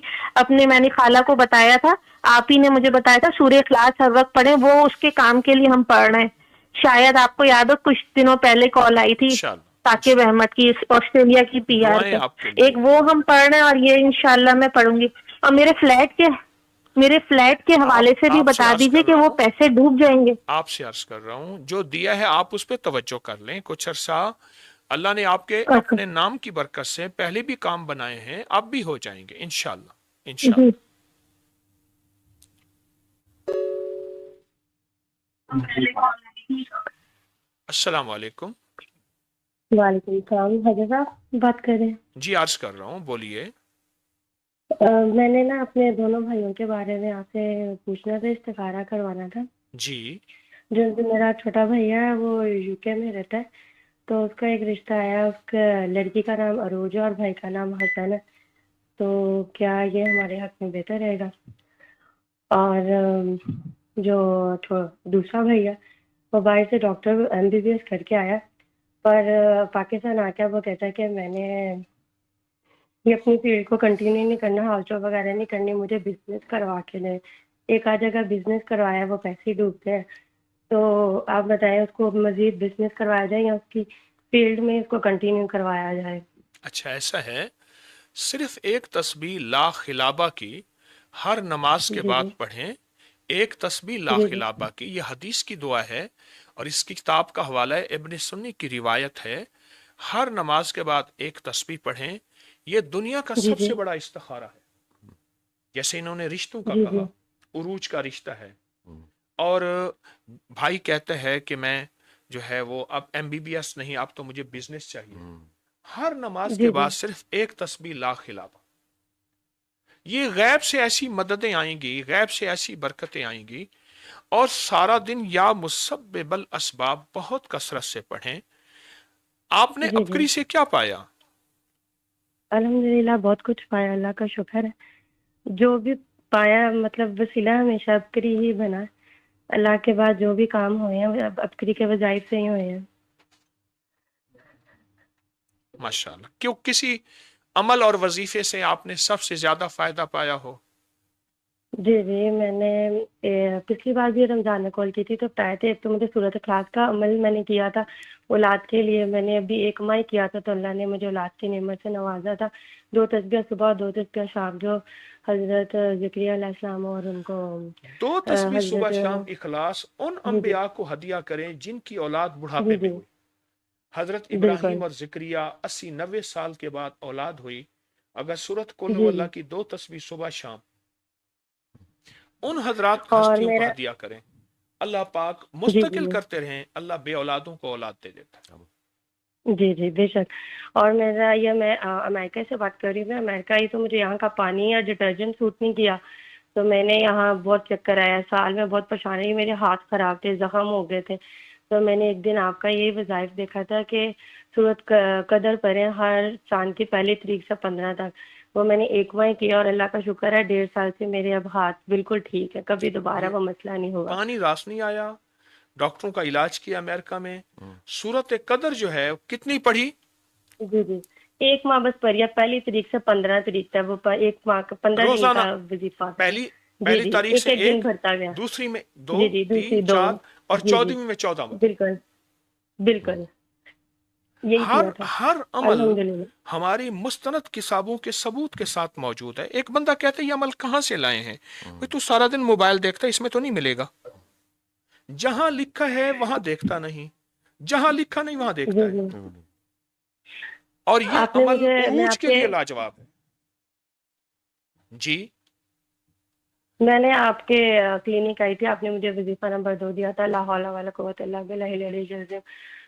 میں نے خالہ کو بتایا تھا، آپ ہی نے مجھے بتایا تھا سورہ اخلاص ہر وقت پڑھیں، وہ اس کے کام کے لیے ہم پڑھ رہے ہیں. شاید آپ کو یاد ہو کچھ دنوں پہلے کال آئی تھی ثاقب احمد کی، آسٹریلیا کی پی آر دعائیں کے، آپ کے لیے. ایک وہ ہم پڑھ رہے ہیں اور یہ انشاءاللہ میں پڑھوں گی. اور میرے فلیٹ کے حوالے سے بھی آپ بتا عرض دیجئے کر کہ رہا وہ ہوں، پیسے ڈوب جائیں گے. آپ سے عرض کر رہا ہوں جو دیا ہے آپ اس پہ توجہ کر لیں. کچھ عرصہ اللہ نے آپ کے اپنے نام کی برکت سے پہلے بھی کام بنائے ہیں، اب بھی ہو جائیں گے انشاءاللہ انشاءاللہ. السلام علیکم. وعلیکم السلام. حضرت صاحب بات کر رہے ہیں؟ جی عرض کر رہا ہوں، بولیے. میں نے نا اپنے دونوں بھائیوں کے بارے میں آپ سے پوچھنا تھا، استخارہ کروانا تھا. جی جو میرا چھوٹا بھیا ہے وہ یو کے میں رہتا ہے، تو اس کا ایک رشتہ آیا. اس کا لڑکی کا نام عروج ہے اور بھائی کا نام حسن ہے. تو کیا یہ ہمارے حق میں بہتر رہے گا؟ اور جو دوسرا بھیا وہ باہر سے ڈاکٹر MBBS کر کے آیا، پر پاکستان آ کے وہ کہتا ہے کہ میں نے یہ اپنی فیلڈ کو کنٹینیو نہیں کرنا، ہاؤس جاب وغیرہ نہیں کرنی، مجھے بزنس کروا کے دیں. ایک آدھ جگہ بزنس کروایا، وہ پیسے ہی ڈوبتے ہیں. تو آپ بتائیں اس کو مزید بزنس کروایا جائے یا اس کی فیلڈ میں اس کو کنٹینیو کروایا جائے؟ اچھا ایسا ہے، صرف ایک تسبیح لا خلابہ کی ہر نماز کے جی بعد جی پڑھیں، ایک تسبیح لا جی جی خلابہ کی، یہ حدیث کی دعا ہے اور اس کی کتاب کا حوالہ ہے، ابن سنی کی روایت ہے، ہر نماز کے بعد ایک تسبیح پڑھیں، یہ دنیا کا جی سب جی سے بڑا استخارہ ہے۔ جیسے انہوں نے رشتوں کا جی کہا، عروج کا رشتہ ہے، اور بھائی کہتے ہیں کہ میں جو ہے وہ اب MBBS نہیں، اب تو مجھے بزنس چاہیے، ہر نماز جی کے جی بعد صرف ایک تسبیح لا خلافہ، یہ غیب سے ایسی مددیں آئیں گی، غیب سے ایسی برکتیں آئیں گی، اور سارا دن یا مسبب الاسباب بہت کثرت سے پڑھیں۔ آپ نے جی جی ابکری سے کیا پایا؟ الحمدللہ بہت کچھ پایا، اللہ کا شکر ہے۔ جو بھی پایا مطلب وسیلہ ہمیشہ ابکری ہی بنا، اللہ کے بعد جو بھی کام ہوئے ہیں اب ابکری کے وظائف سے ہی ہوئے ہیں۔ ماشاءاللہ، کیوں کسی عمل اور وظیفے سے آپ نے سب سے زیادہ فائدہ پایا ہو؟ جی جی، میں نے پچھلی بار بھی رمضان میں کال کی تھی تو بتایا تھے، ایک تو مجھے سورۃ اخلاص کا عمل میں نے کیا تھا اولاد کے لیے، میں نے ابھی 1 ماہ کیا تھا تو اللہ نے مجھے اولاد کی نعمت سے نوازا تھا، 2 تسبیح صبح 2 تسبیح شام، جو حضرت زکریا علیہ السلام اور ان کو 2 تسبیح صبح حضرت شام اخلاص ان جی جی انبیاء کو ہدیہ کریں جن کی اولاد بڑھاپے جی میں جی ہوئی۔ حضرت بالکل ابراہیم اور زکریا 80-90 سال کے بعد اولاد ہوئی، اگر سورت قل جی واللہ جی کی 2 تسبیح صبح شام ان حضرات اور ہستیوں کو میرا ہدیہ کریں، اللہ پاک جی جی مستقل کرتے رہیں، اللہ بے اولادوں کو اولاد دے دیتا ہے۔ جی جی بے شک۔ اور میرا یہ میں امریکہ سے بات کر رہی ہوں، میں امریکہ ہی تو مجھے یہاں کا پانی یا ڈٹرجنٹ سوٹ نہیں کیا، تو میں نے یہاں بہت چکر آیا، سال میں بہت پریشان رہی، میرے ہاتھ خراب تھے، زخم ہو گئے تھے، تو میں نے ایک دن آپ کا یہ وظائف دیکھا تھا کہ سورت قدر پڑھیں ہر چاند کی پہلی تاریخ سے 15 تک، وہ میں نے 1 ماہ کیا اور اللہ کا شکر ہے 1.5 سال سے میرے اب ہاتھ بالکل ٹھیک ہے، کبھی دوبارہ یہ وہ مسئلہ نہیں ہوگا۔ پانی راس نہیں آیا، ڈاکٹروں کا علاج کیا امریکہ میں۔ سورت قدر جو ہے کتنی پڑھی؟ جی جی 1 ماہ بس پڑھیا، پہلی تاریخ سے 15 تاریخ تک، وہ 1 ماہ کا 15 دن روزانہ، کا وظیفہ تھا۔ جی پہلی جی تاریخ سے ایک دن 1، بھرتا گیا، دوسری میں 2، جی جی دوسری 3، 2، 4 اور جی جی 14ویں میں 14 بار۔ بالکل بالکل یہی ہر کیا تھا ہر عمل الحمدللہ۔ ہماری مستند کتابوں کے ثبوت کے ساتھ موجود ہے۔ ایک بندہ کہتا ہے یہ عمل کہاں سے لائے ہیں؟ تو سارا دن موبائل دیکھتا ہے، اس میں تو نہیں ملے گا۔ جہاں لکھا ہے وہاں دیکھتا نہیں، جہاں لکھا نہیں وہاں دیکھتا جی ہے، جی اور یہ آپ نے عمل مجھے میں عروج آپ کے کے لیے لاجواب ہے۔ جی میں نے آپ کے کلینک آئی تھی، آپ نے مجھے وظیفہ نمبر 2 دیا تھا، لا حول ولا قوت الا باللہ العلی العظیم۔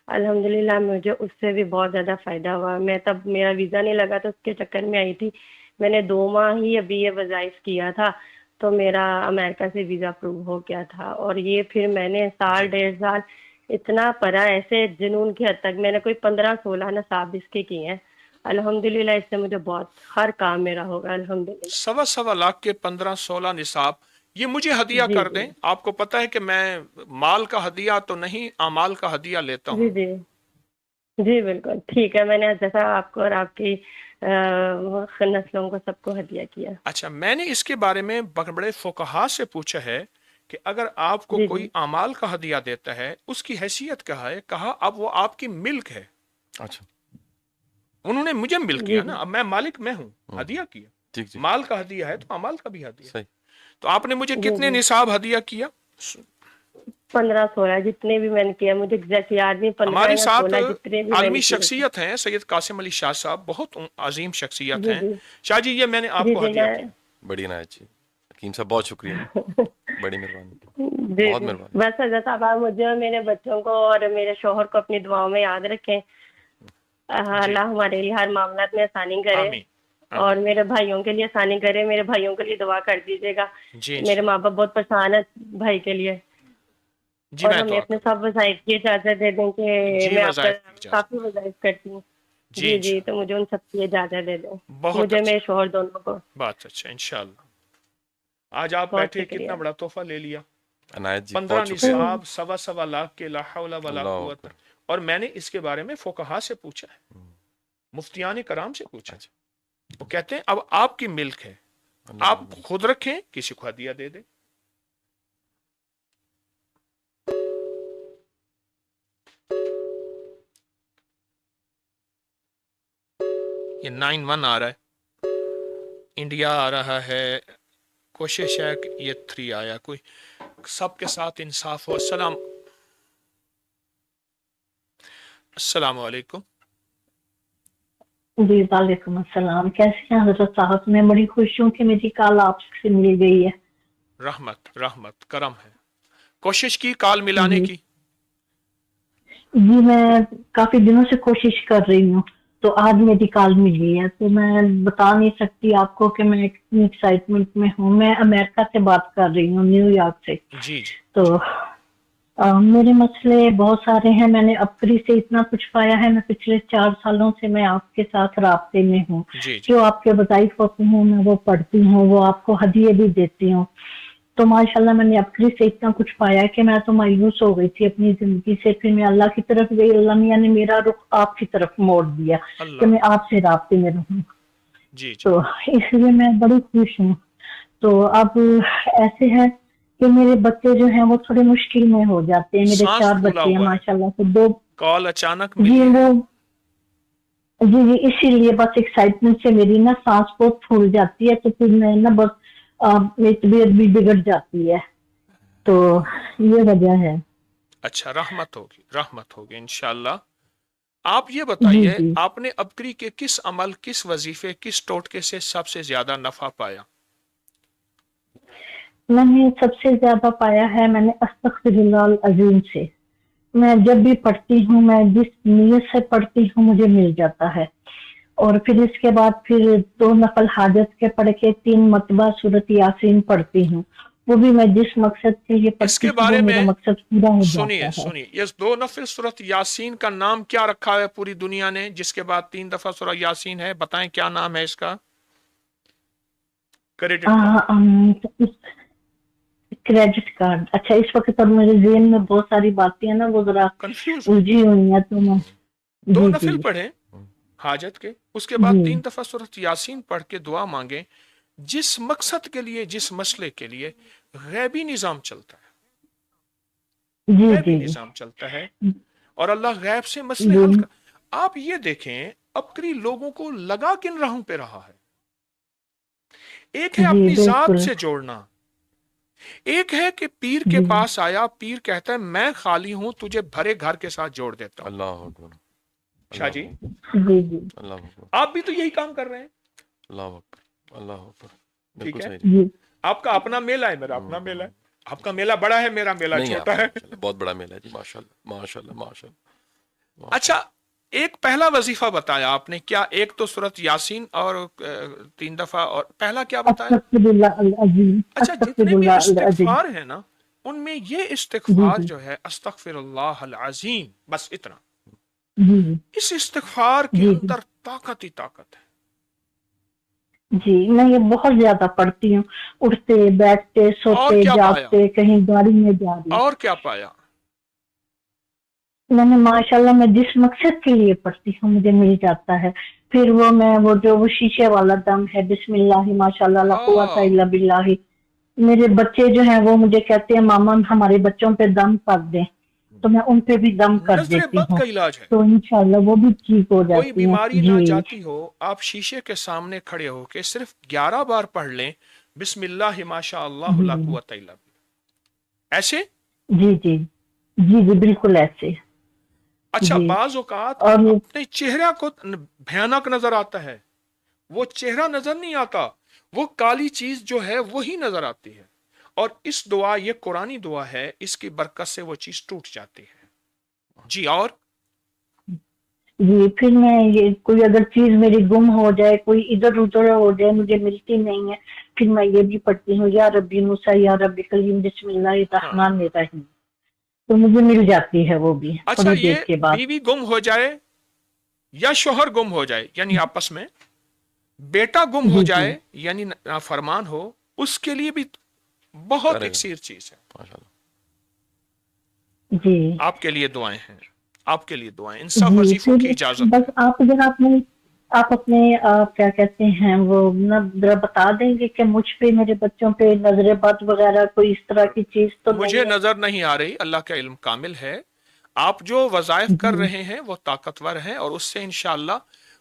الحمدللہ مجھے اس سے بھی بہت زیادہ فائدہ ہوا، میں تب میرا ویزا نہیں لگا تو اس کے چکر میں آئی تھی، میں نے 2 ماہ ہی ابھی یہ وظائف کیا تھا تو میرا امریکہ سے ویزا اپروو ہو گیا تھا، اور یہ پھر میں نے سال جی 1.5 سال اتنا پڑھا ایسے جنون کی حد تک، میں نے کوئی 15-16 نصاب اس کے کیے ہیں الحمدللہ، اس سے مجھے بہت ہر کام میرا ہوگا الحمدللہ۔ 1.25 لاکھ کے 15-16 نصاب، یہ مجھے ہدیہ جی کر جی دیں۔ آپ کو پتہ ہے کہ میں مال کا ہدیہ تو نہیں، اعمال کا ہدیہ لیتا جی ہوں۔ جی جی بالکل ٹھیک ہے، میں نے جیسا آپ کو اور آپ کی نسلوں کو سب کو ہدیہ کیا۔ اچھا، میں نے اس کے بارے میں بڑے فقہا سے پوچھا ہے کہ اگر آپ کو جی کوئی جی اعمال کا ہدیہ دیتا ہے اس کی حیثیت کیا ہے؟ کہا اب وہ آپ کی ملک ہے۔ اچھا انہوں نے مجھے ملک جی کیا جی نا، اب میں مالک میں ہوں، ہدیہ کیا، ٹھیک ٹھیک مال کا ہدیہ ہے تو اعمال کا بھی ہدیہ۔ صحیح۔ تو آپ نے مجھے جی کتنے جی نصاب ہدیہ کیا؟ 15-16 جتنے بھی میں نے کیا، مجھے ایگزیکٹ یاد نہیں، 15 ہمارے یا ساتھ 16 جتنے بھی میں نے عالمی کیے تھے۔ شخصیت ہیں سید قاسم علی شاہ صاحب، بہت عظیم شخصیت جی ہیں۔ جی شاہ جی یہ میں نے آپ جی کو جی ہدیہ کیا۔ بڑی عنایت جی، حکیم صاحب بہت شکریہ، بڑی مہربانی، جی بہت جی مہربانی۔ بس حضرت صاحب آپ مجھے اور میرے بچوں کو اور میرے شوہر کو اپنی دعاؤں میں یاد رکھیں، جی اللہ ہمارے لیے ہر معاملات میں آسانی کرے، آمین اور آمین۔ میرے بھائیوں کے لیے آسانی کرے، میرے بھائیوں کے لیے دعا کر دیجیے گا، جی میرے انشاءاللہ، ماں باپ بہت پریشان ہے بھائی کے لیے، جی اور میں ہمیں دعا اپنے کروں سب وظائف کی اجازت دے دیں کہ جی، میں آپ کا وظائف کی اجازت، کافی وظائف کرتی ہوں۔ جی جی جی تو انشاءاللہ، مجھے ان سب کی اجازت دے دیں، بہت مجھے میرے اچھا، شوہر دونوں کو۔ بات اچھا انشاءاللہ۔ آج آپ بہت بیٹھے شکریہ۔ کتنا بڑا تحفہ لے لیا، عنایت جی 15 بہت شکریہ، نصاب 1.25 لاکھ کے، لا حول ولا اللہ قوت۔ اکبر۔ اور میں نے اس کے بارے میں فقہا سے پوچھا ہے، مفتیان کرام سے پوچھا ہے، اچھا وہ کہتے ہیں اب آپ کی ملک ہے، آپ اللہ خود رکھیں، کسی کو ہدیہ دے دیں۔ یہ 9-1 آ رہا ہے، انڈیا آ رہا ہے، کوشش ہے کہ یہ 3 آیا، کوئی سب کے ساتھ انصاف ہو۔ السلام علیکم۔ جی وعلیکم السلام، کیسے ہیں حضرت صاحب؟ میں بڑی خوش ہوں کہ میری کال آپ سے مل گئی ہے۔ رحمت کرم ہے، کوشش کی کال ملانے کی؟ جی میں کافی دنوں سے کوشش کر رہی ہوں، تو آج میری کال ملی ہے، تو میں بتا نہیں سکتی آپ کو کہ میں کتنی ایکسائٹمنٹ میں ہوں۔ میں امریکہ سے بات کر رہی ہوں، نیو یارک سے۔ جی تو میرے مسئلے بہت سارے ہیں، میں نے ابکری سے اتنا کچھ پایا ہے، میں پچھلے 4 سالوں سے میں آپ کے ساتھ رابطے میں ہوں، جو آپ کے وظائف ہوتے ہیں میں وہ پڑھتی ہوں، وہ آپ کو ہدیے بھی دیتی ہوں۔ تو ماشاءاللہ میں نے ابکری سے اتنا کچھ پایا کہ میں تو مایوس ہو گئی تھی اپنی زندگی سے، پھر میں اللہ کی طرف گئی، اللہ میاں نے میرا رخ آپ کی طرف موڑ دیا کہ میں آپ سے رابطے میں رہوں، تو اس لیے میں بڑی خوش ہوں۔ تو اب ایسے ہے کہ میرے بچے جو ہیں وہ تھوڑے مشکل میں ہو جاتے ہیں، میرے 4 بچے ہیں ماشاءاللہ سے، 2 کال اچانک جی اسی لیے بس ایکسائٹمنٹ سے میری نا سانس بہت پھول جاتی ہے، تو پھر میں نا بس میری طبیعت بھی بگڑ جاتی ہے، تو یہ وجہ ہے۔ اچھا، رحمت ہوگی انشاءاللہ۔ آپ یہ بتائیے آپ نے ابکری کے کس عمل، کس وظیفے، کس ٹوٹکے سے سب سے زیادہ نفع پایا؟ میں نے سب سے زیادہ پایا ہے، میں نے استغفر اللہ العظیم سے، میں جب بھی پڑھتی ہوں، میں جس نیت سے پڑھتی ہوں مجھے مل جاتا ہے، اور پھر اس کے بعد پھر 2 نفل حاجت کے پڑھ کے 3 مرتبہ سورۃ یاسین پڑھتی ہوں، وہ بھی میں جس مقصد کے لیے پڑھتی ہوں وہ میرا مقصد پورا ہو جاتا ہے۔ سنیے، یہ 2 نفل سورۃ یاسین کا نام کیا رکھا ہے پوری دنیا نے، جس کے بعد 3 دفعہ سورۃ یاسین ہے؟ بتائیں کیا نام ہے اس کا؟ Credit card. اچھا، اس وقت اب میرے ذہن میں بہت ساری باتیں ہیں نا، وہ ذرا الجھی ہوئی ہیں، تو میں 2 نفل پڑھیں حاجت کے، اس کے بعد 3 دفعہ سورۃ یاسین پڑھ کے دعا مانگیں، جس مقصد کے لیے، جس مسئلے کے لیے غیبی نظام چلتا ہے، غیبی نظام چلتا ہے، اور اللہ غیب سے مسئلے حل کر۔ آپ یہ دیکھیں ابکری لوگوں کو لگا کن راہوں پہ رہا ہے۔ ایک ہے اپنی ذات سے جوڑنا، ایک ہے کہ پیر کے پاس آیا، پیر کہتا ہے میں خالی ہوں، تجھے بھرے گھر کے ساتھ جوڑ دیتا ہوں۔ اللہ اکبر، شاہ جی اللہ اکبر، آپ بھی تو یہی کام کر رہے ہیں۔ اللہ اکبر، اللہ اکبر، ٹھیک ہے، آپ کا اپنا میلہ ہے، میرا اپنا میلہ ہے، آپ کا میلہ بڑا ہے، میرا میلہ چھوٹا ہے، بہت بڑا میلہ ہے جی، ماشاءاللہ ماشاءاللہ ماشاءاللہ۔ اچھا، ایک پہلا وظیفہ بتایا آپ نے، کیا؟ ایک تو سورۃ یاسین اور 3 دفعہ، اور پہلا کیا بتایا؟ اچھا، جتنے بھی استغفار ہیں نا ان میں یہ استغفار جو ہے استغفر اللہ العظیم، بس اتنا، اس استغفار کے اندر طاقت ہی طاقت ہے۔ جی میں یہ بہت زیادہ پڑھتی ہوں، اٹھتے بیٹھتے سوتے جاگتے، کہیں گاڑی میں جا رہی۔ اور کیا پایا؟ میں نے ماشاءاللہ میں جس مقصد کے لیے پڑھتی ہوں مجھے مل جاتا ہے، پھر وہ شیشے والا دم ہے، بسم اللہ ماشاءاللہ لا قوت الا باللہ۔ میرے بچے جو ہیں وہ مجھے کہتے ہیں ماما ہمارے بچوں پہ دم کر دیں، تو میں ان پہ بھی دم کر دیتی ہوں، کا علاج ہے، تو انشاءاللہ وہ بھی ٹھیک ہو جاتی ہیں۔ کوئی بیماری نہ جاتی ہو، آپ شیشے کے سامنے کھڑے ہو کے صرف 11 بار پڑھ لیں بسم اللہ ماشاءاللہ لا قوت الا باللہ، ایسے؟ جی جی جی جی بالکل ایسے۔ اچھا، بعض اوقات اپنے چہرہ کو بھیانک نظر آتا ہے، وہ چہرہ نظر نہیں آتا، وہ کالی چیز جو ہے وہی نظر آتی ہے، اور اس دعا، یہ قرآنی دعا ہے، اس کی برکت سے وہ چیز ٹوٹ جاتی ہے۔ جی، اور جی پھر میں یہ کوئی اگر چیز میری گم ہو جائے، کوئی ادھر ادھر ہو جائے، مجھے ملتی نہیں ہے، پھر میں یہ بھی پڑھتی ہوں یا ربی موسیٰ یا ربی کلیم بسم اللہ الرحمن الرحیم، تو مجھے مل جاتی ہے وہ بھی۔ اچھا، یہ بیوی گم ہو جائے یا شوہر گم ہو جائے یعنی آپس میں، بیٹا گم ہو جائے یعنی نافرمان ہو، اس کے لیے بھی بہت اکثیر چیز ہے۔ جی آپ کے لیے دعائیں ہیں، آپ کے لیے دعائیں، ان سب وظیفوں کی اجازت۔ بس آپ اپنے کیا کہتے ہیں وہ ذرا بتا دیں گے کہ مجھ پہ، میرے بچوں پہ نظر بد وغیرہ کوئی اس طرح کی چیز تو مجھے نظر نہیں آ رہی، اللہ کا علم کامل ہے۔ آپ جو وظائف کر رہے ہیں وہ طاقتور ہیں، اور اس سے انشاءاللہ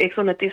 129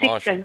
6।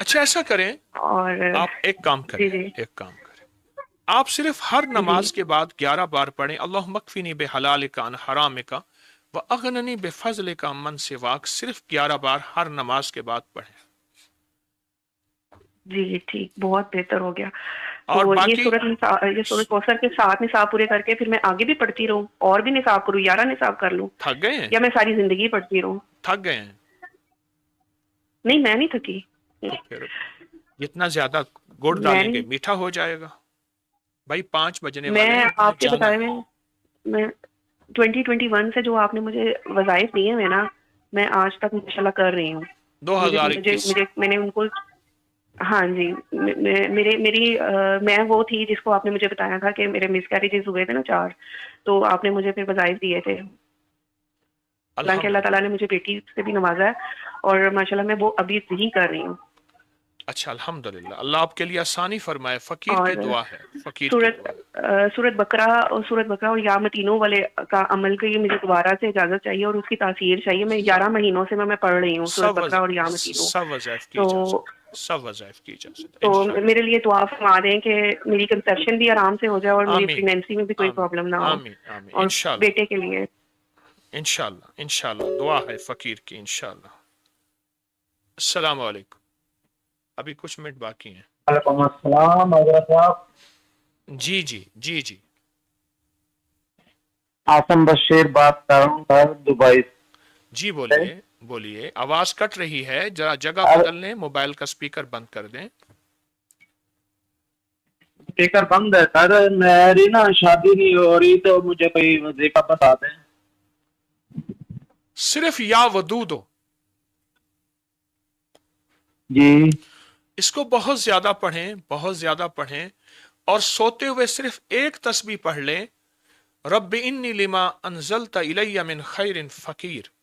اچھا ایسا کریں، اور آپ ایک کام کریں، ایک کام کریں، آپ صرف ہر نماز کے بعد 11 بار پڑھیں اللہم اکفنی بحلالک عن حرامک واغننی بفضلک عمن سواک، صرف 11 بار ہر نماز کے بعد پڑھیں۔ جی ٹھیک، بہت بہتر ہو گیا۔ اور تو باقی یہ سورۃ کوثر کے 7 نصاب پورے کر کے پھر میں آگے بھی پڑھتی رہوں اور بھی نصاب کروں، 11 نصاب کر لوں، تھک گئے ہیں؟ یا میں ساری زندگی پڑھتی رہوں؟ تھک گئے ہیں؟ نہیں میں نہیں تھکی، تو پھر جتنا زیادہ گڑ ڈالیں گے میٹھا ہو جائے گا بھائی۔ 5 بجنے والے میں ہیں، آپ کے جانا بتائے ہے۔ میں 2021 سے جو آپ نے مجھے وظائف دیے ہیں نا، میں آج تک ماشاءاللہ کر رہی ہوں۔ 2021 میں نے ان کو، ہاں جی، میں وہ تھی جس کو آپ نے مجھے بتایا تھا کہ میرے مس کیریجز ہوئے تھے نا 4، تو آپ نے مجھے پھر وظائف دیے تھے۔ حالانکہ اللہ تعالیٰ نے مجھے بیٹی سے بھی نوازا ہے اور ماشاءاللہ میں وہ ابھی بھی کر رہی ہوں۔ اچھا الحمدللہ، اللہ آپ کے لیے آسانی فرمائے۔ فقیر کی دعا ہے، فقیر کی دعا ہے۔ سورۃ بقرہ اور یا متینوں والے کا عمل کے لیے مجھے دوبارہ سے اجازت چاہیے اور اس کی تاثیر چاہیے۔ میں 11 مہینوں سے میں پڑھ رہی ہوں سورۃ بقرہ اور یا متینوں۔ سب وظائف کی اجازت، سب وظائف کی اجازت۔ تو میرے لیے دعا فرما دیں کہ میری کنسیپشن بھی آرام سے ہو جائے اور میری پریگنینسی میں بھی کوئی پرابلم نہ ہو، اور بیٹے کے لیے انشاءاللہ انشاءاللہ دعا ہے فقیر کی انشاءاللہ۔ السلام علیکم، ابھی کچھ منٹ باقی ہیں۔ وعلیکم السلام حضرت صاحب۔ جی جی جی جی، آسم بشیر بات کر رہا ہوں دبئی۔ جی بولیے بولیے، آواز کٹ رہی ہے، ذرا جگہ بدل لیں، موبائل کا سپیکر بند کر دیں۔ سپیکر بند ہے سر، میری نا شادی نہیں ہو رہی تو مجھے کوئی وظیفہ بتا دیں۔ صرف یا ودود ہو جی، اس کو بہت زیادہ پڑھیں، بہت زیادہ پڑھیں، اور سوتے ہوئے صرف ایک تسبیح پڑھ لیں، رب انی لما انزلت الی من خیر فقیر۔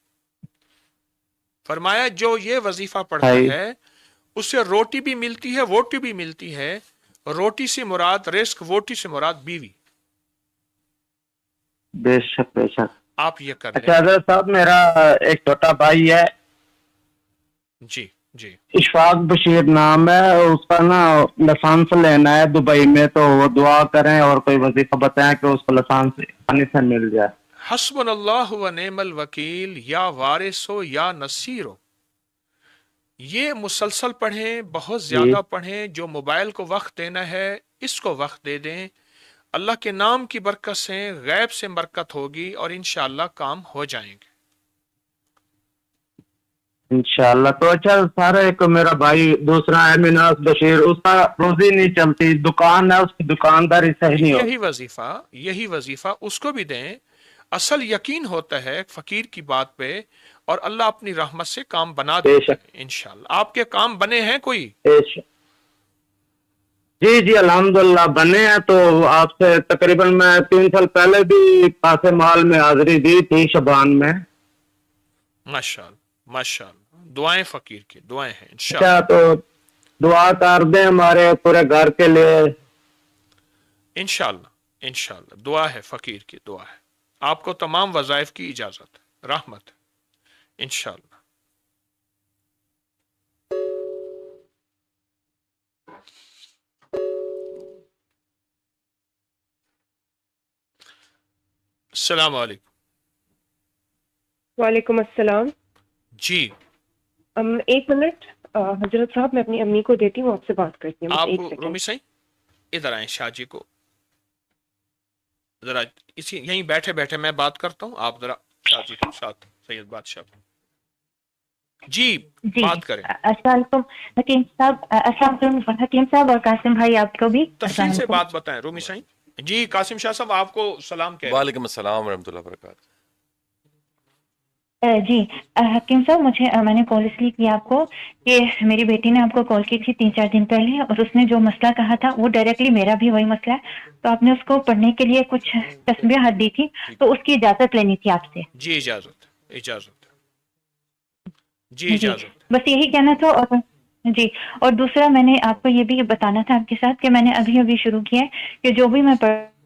فرمایا جو یہ وظیفہ پڑھتا ہے اسے روٹی بھی ملتی ہے، ووٹی بھی ملتی ہے۔ روٹی سے مراد رزق، ووٹی سے مراد بیوی۔ بے شک بے شک۔ آپ یہ کر لیں۔ اچھا حضرت صاحب، میرا ایک چھوٹا بھائی ہے، جی جی، اشفاق بشیر نام ہے، اس کا نا لائسنس لینا ہے دبئی میں، تو وہ دعا کریں اور کوئی وظیفہ بتائیں کہ اس کو لائسنس آسانی سے مل جائے۔ حسبنا اللہ و نعم الوکیل، یا وارث ہو یا نصیر ہو، یہ مسلسل پڑھیں، بہت زیادہ پڑھیں۔ جو موبائل کو وقت دینا ہے اس کو وقت دے دیں، اللہ کے نام کی برکت سے غیب سے برکت ہوگی اور انشاءاللہ کام ہو جائیں گے انشاءاللہ۔ تو اچھا سارا، ایک میرا بھائی دوسرا ہے مناس بشیر، اس کا روزی نہیں چلتی، دکان ہے اس کی، دکانداری صحیح نہیں ہوتی۔ یہی وظیفہ اس کو بھی دیں۔ اصل یقین ہوتا ہے فقیر کی بات پہ، اور اللہ اپنی رحمت سے کام بنا دے انشاءاللہ۔ آپ کے کام بنے ہیں کوئی؟ جی جی الحمدللہ بنے ہیں۔ تو آپ سے تقریباً میں 3 سال پہلے بھی پاس مال میں حاضری دی تھی شبان میں۔ ماشاءاللہ ماشاءاللہ، دعائیں فقیر کی، دعائیں ہیں انشاءاللہ۔ اچھا، تو دعا کر دیں ہمارے پورے گھر کے لیے۔ انشاءاللہ انشاءاللہ دعا ہے فقیر کی، دعا ہے۔ آپ کو تمام وظائف کی اجازت ہے، رحمت ہے انشاءاللہ۔ السلام علیکم۔ وعلیکم السلام۔ جی ایک منٹ حضرت صاحب، میں اپنی امی کو دیتی ہوں، آپ سے بات کرتی ہوں۔ آپ رومی صاحب ادھر آئیں، شاہ جی کو ذرا اسی یہیں بیٹھے بیٹھے میں بات کرتا ہوں، آپ ذرا شاہ جی کے ساتھ سید بادشاہ جی بات کریں۔ السلام علیکم حکیم صاحب، السلام علیکم حکیم صاحب اور قاسم بھائی، آپ کو بھی تفصیل سے بات بتائیں رومی صاحب۔ جی قاسم شاہ صاحب آپ کو سلام کہہ رہے ہیں۔ وعلیکم السلام ورحمۃ اللہ وبرکاتہ۔ جی حکیم صاحب، میں نے کال اس لیے کیا آپ کو کہ میری بیٹی نے آپ کو کال کی تھی 3-4 دن پہلے، اور اس نے جو مسئلہ کہا تھا وہ ڈائریکٹلی میرا بھی وہی مسئلہ ہے، تو آپ نے اس کو پڑھنے کے لیے کچھ تسبیحات دی تھی، تو اس کی اجازت لینی تھی آپ سے۔ جی اجازت جی اجازت، بس یہی کہنا تھا۔ اور جی، اور دوسرا میں نے آپ کو یہ بھی بتانا تھا آپ کے ساتھ کہ میں نے ابھی شروع کیا ہے کہ جو بھی میں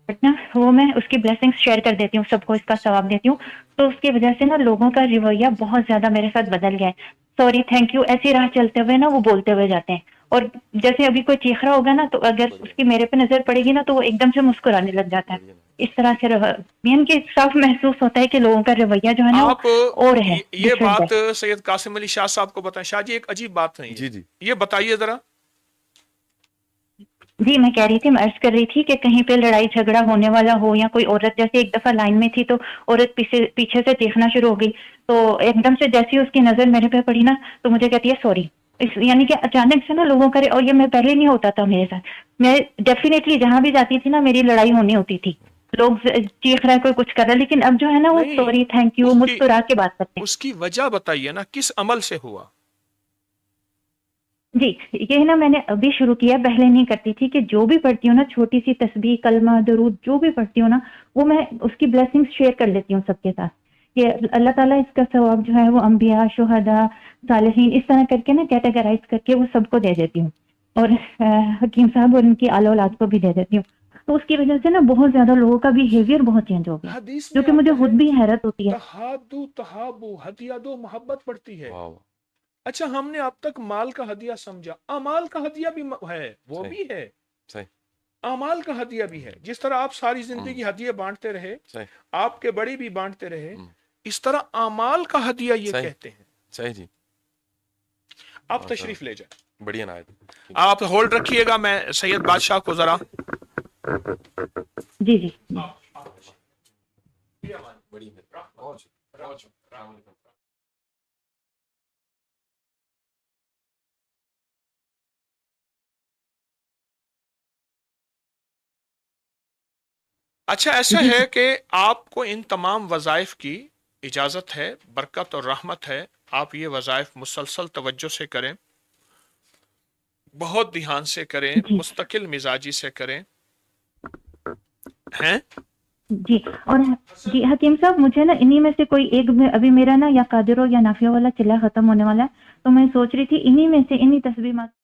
بٹ نا وہ میں اس کی بلیسنگس شیئر کر دیتی ہوں، سب کو اس کا ثواب دیتی ہوں، تو اس کی وجہ سے نا لوگوں کا رویہ بہت زیادہ میرے ساتھ بدل گیا ہے. سوری، تھینک یو ایسی راہ چلتے ہوئے نا وہ بولتے ہوئے جاتے ہیں، اور جیسے ابھی کوئی چیخ رہا ہوگا نا تو اگر اس کی میرے پہ نظر پڑے گی نا تو وہ ایک دم سے مسکرانے لگ جاتا ہے. اس طرح سے یعنی کہ صاف محسوس ہوتا ہے کہ لوگوں کا رویہ جو ہے نا آپ اور ہے. یہ بات سید قاسم علی شاہ صاحب کو بتائیں. شاہ جی ایک عجیب بات نہیں ہے، یہ بتائیے ذرا. جی میں کہہ رہی تھی، میں عرض کر رہی تھی کہ کہیں پہ لڑائی جھگڑا ہونے والا ہو یا کوئی عورت جیسے ایک دفعہ لائن میں تھی تو عورت پیچھے سے چیخنا شروع ہو گئی، تو ایک دم سے جیسی اس کی نظر میرے پہ پڑی نا تو مجھے کہتی ہے سوری. یعنی کہ اچانک سے نا لوگوں کا، اور یہ میں پہلے نہیں ہوتا تھا میرے ساتھ. میں ڈیفینیٹلی جہاں بھی جاتی تھی نا میری لڑائی ہونی ہوتی تھی، لوگ چیخ رہے کوئی کچھ کر رہا ہے، لیکن اب جو ہے نا وہ سوری تھینک یو مسکرا کے بات کرتے ہیں. اس کی وجہ بتائیے نا، کس عمل سے ہوا؟ جی یہ نا میں نے ابھی شروع کیا، پہلے نہیں کرتی تھی، کہ جو بھی پڑھتی ہوں نا چھوٹی سی تسبیح کلمہ درود جو بھی پڑھتی ہوں نا وہ میں اس کی بلیسنگز شیئر کر لیتی ہوں سب کے ساتھ، کہ اللہ تعالیٰ اس کا ثواب جو ہے وہ انبیاء، شہداء، صالحین اس طرح کر کے نا کیٹیگرائز کر کے وہ سب کو دے دیتی ہوں، اور حکیم صاحب اور ان کی آل اولاد کو بھی دے دیتی ہوں. تو اس کی وجہ سے نا بہت زیادہ لوگوں کا بیہیویئر بہت چینج ہو گیا، جو کہ مجھے خود بھی حیرت ہوتی ہے. تحابو ہدیہ دو، محبت پڑتی ہے. اچھا ہم نے اب تک مال کا ہدیہ سمجھا، اعمال کا ہدیہ بھی ہے، وہ بھی ہے. اعمال کا ہدیہ بھی ہے. جس طرح آپ ساری زندگی ہدیے بانٹتے رہے، آپ کے بڑے بھی بانٹتے رہے، اس طرح اعمال کا ہدیہ یہ کہتے ہیں. صحیح جی. آپ تشریف لے جائیں. بڑھیا نا. آپ ہولڈ رکھیے گا، میں سید بادشاہ کو ذرا. جی جی. اچھا ایسا ہے کہ آپ کو ان تمام وظائف کی اجازت ہے، برکت اور رحمت ہے. آپ یہ وظائف مسلسل توجہ سے کریں، بہت دھیان سے کریں، مستقل مزاجی سے کریں. ہیں جی. اور جی حکیم صاحب مجھے نا انہی میں سے کوئی ایک، ابھی میرا نا یا قادر یا نافیہ والا چلا ختم ہونے والا ہے، تو میں سوچ رہی تھی انہی میں سے انہی تسبیحات.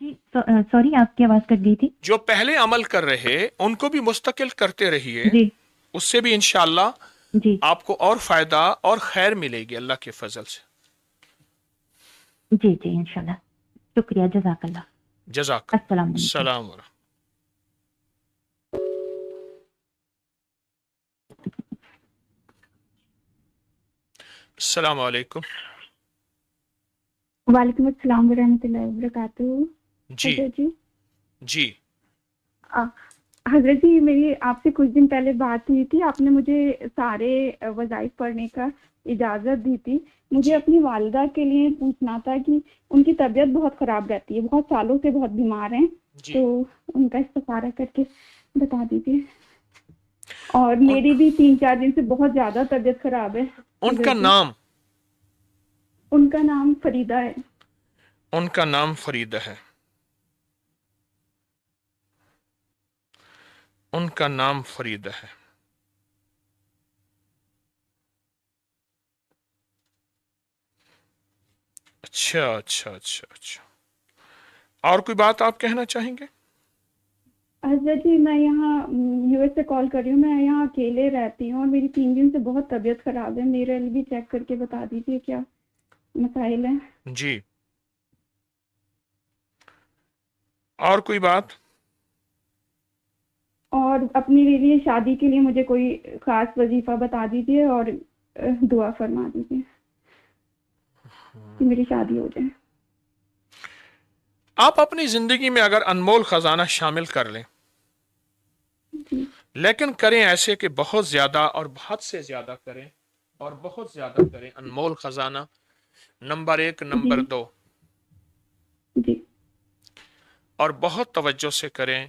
جی سوری آپ کی آواز کٹ گئی تھی. جو پہلے عمل کر رہے ان کو بھی مستقل کرتے رہیے. جی. اس سے بھی انشاءاللہ جی آپ کو اور فائدہ اور خیر ملے گی اللہ کے فضل سے. جی جی انشاءاللہ. شکریہ، جزاک اللہ. جزاک. السلام علیکم. السلام علیکم. السلام علیکم. وعلیکم السلام ورحمۃ اللہ وبرکاتہ. جی جی حضرت جی میری آپ سے کچھ دن پہلے بات ہوئی تھی، آپ نے مجھے سارے وظائف پڑھنے کا اجازت دی تھی. مجھے اپنی والدہ کے لیے پوچھنا تھا کہ ان کی طبیعت بہت خراب رہتی ہے، بہت سالوں سے بہت بیمار ہیں، تو ان کا استفارہ کر کے بتا دیجیے. اور میری بھی 3-4 دن سے بہت زیادہ طبیعت خراب ہے. ان کا نام؟ ان کا نام فریدہ ہے. ان کا نام فریدہ ہے. ان کا نام فریدہ ہے. اچھا اچھا اچھا اچھا. اور کوئی بات آپ کہنا چاہیں گے؟ حضرت جی میں یہاں یو ایس سے کال کر رہی ہوں، میں یہاں اکیلے رہتی ہوں اور میری 3 دن سے بہت طبیعت خراب ہے. میرے لیے بھی چیک کر کے بتا دیجیے کیا مسائل ہیں. جی. اور کوئی بات؟ اور اپنی لیے شادی کے لیے مجھے کوئی خاص وظیفہ بتا دیجیے اور دعا فرما دیجیے کہ میری شادی ہو جائے. آپ اپنی زندگی میں اگر انمول خزانہ شامل کر لیں، لیکن کریں ایسے کہ بہت زیادہ اور حد سے زیادہ کریں، اور بہت زیادہ کریں. انمول خزانہ نمبر 1، نمبر 2، اور بہت توجہ سے کریں.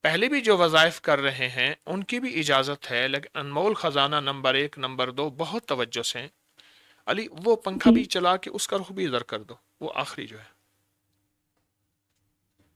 پہلے بھی جو وظائف کر رہے ہیں ان کی بھی اجازت ہے، لیکن انمول خزانہ نمبر 1، نمبر 2 بہت توجہ سے. علی وہ پنکھا بھی چلا کے اس کا رخ بھی ادھر کر دو، وہ آخری جو ہے.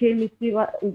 6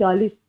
40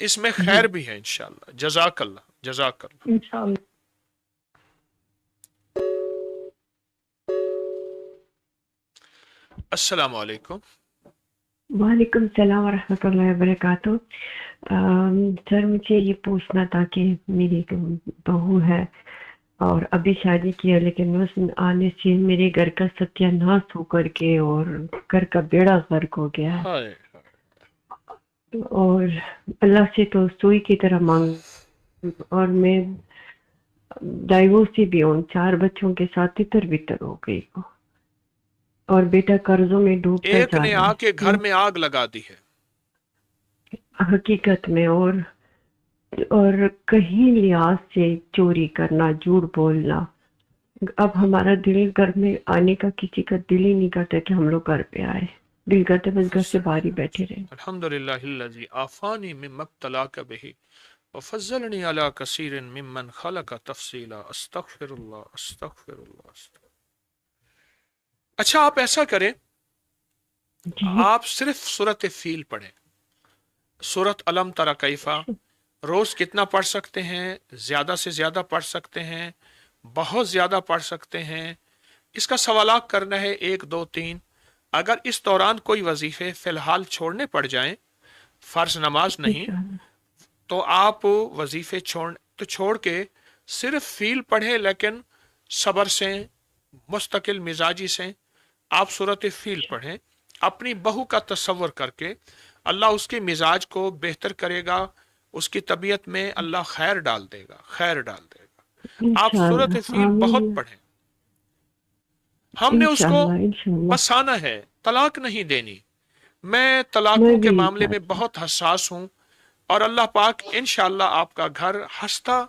اس میں خیر بھی ہے انشاءاللہ. جزاک اللہ. جزاک اللہ. انشاءاللہ. السلام علیکم. وعلیکم السلام ورحمۃ اللہ وبرکاتہ. سر مجھے یہ پوچھنا تھا کہ میری ایک بہو ہے اور ابھی شادی کیا، لیکن اس آنے سے میرے گھر کا ستیہ ناش ہو کر کے اور گھر کا بیڑا غرق ہو گیا ہے، اور اللہ سے تو سوئی کی طرح مانگ، اور میں ڈائیورسی بھی ہوں، 4 بچوں کے ساتھ تتر بتر ہو گئی ہوں، اور بیٹا قرضوں میں ڈوبتا ایک جا نے رہا آ کے ہے گھر میں آگ لگا دی ہے. حقیقت میں، اور کہیں لحاظ سے چوری کرنا، جھوٹ بولنا. اب ہمارا دل گھر میں آنے کا کسی کا دل ہی نہیں کرتا کہ ہم لوگ گھر پہ آئے، دل کرتے بس گھر سے باہر ہی بیٹھے رہے. الحمدللہ الذی آفانی مما ابتلاک بہ وفضلنی علی کثیر ممن خلق تفصیلا. استغفر اللہ استغفر اللہ. اچھا آپ ایسا کریں، آپ صرف سورۃ فیل پڑھیں، سورۃ علم تری کیفا. روز کتنا پڑھ سکتے ہیں؟ زیادہ سے زیادہ پڑھ سکتے ہیں، بہت زیادہ پڑھ سکتے ہیں. اس کا سوالات کرنا ہے 1 2 3. اگر اس دوران کوئی وظیفے فی الحال چھوڑنے پڑ جائیں، فرض نماز نہیں، تو آپ وظیفے چھوڑ کے صرف فیل پڑھیں، لیکن صبر سے، مستقل مزاجی سے آپ سورۃ فیل پڑھیں. اپنی بہو کا تصور کر کے اللہ اس کے مزاج کو بہتر کرے گا، اس کی طبیعت میں اللہ خیر ڈال دے گا، خیر ڈال دے گا. آپ سورۃ فیل بہت پڑھیں. ہم نے اس کو بسانا ہے، طلاق نہیں دینی. میں طلاقوں کے معاملے میں بہت حساس ہوں، اور اللہ پاک انشاءاللہ آپ کا گھر ہنستا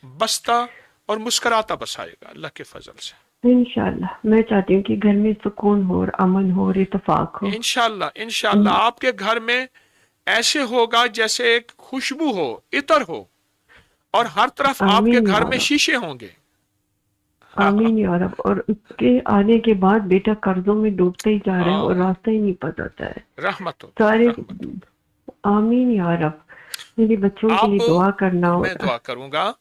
بستا اور مسکراتا بسائے گا اللہ کے فضل سے. انشاءاللہ میں چاہتی ہوں کہ گھر میں سکون ہو اور امن ہو اور اتفاق ہو. انشاءاللہ آپ کے گھر میں ایسے ہوگا جیسے ایک خوشبو ہو، عطر ہو، اور ہر طرف آپ کے گھر میں شیشے ہوں گے. آمین یا رب. اور اس کے آنے کے بعد بیٹا قرضوں میں ڈوبتا ہی جا رہا ہے اور راستہ ہی نہیں پتا ہے. رحمت ہو سارے آمین یا رب. میرے بچوں کے لیے دعا کرنا. میں دعا کروں گا.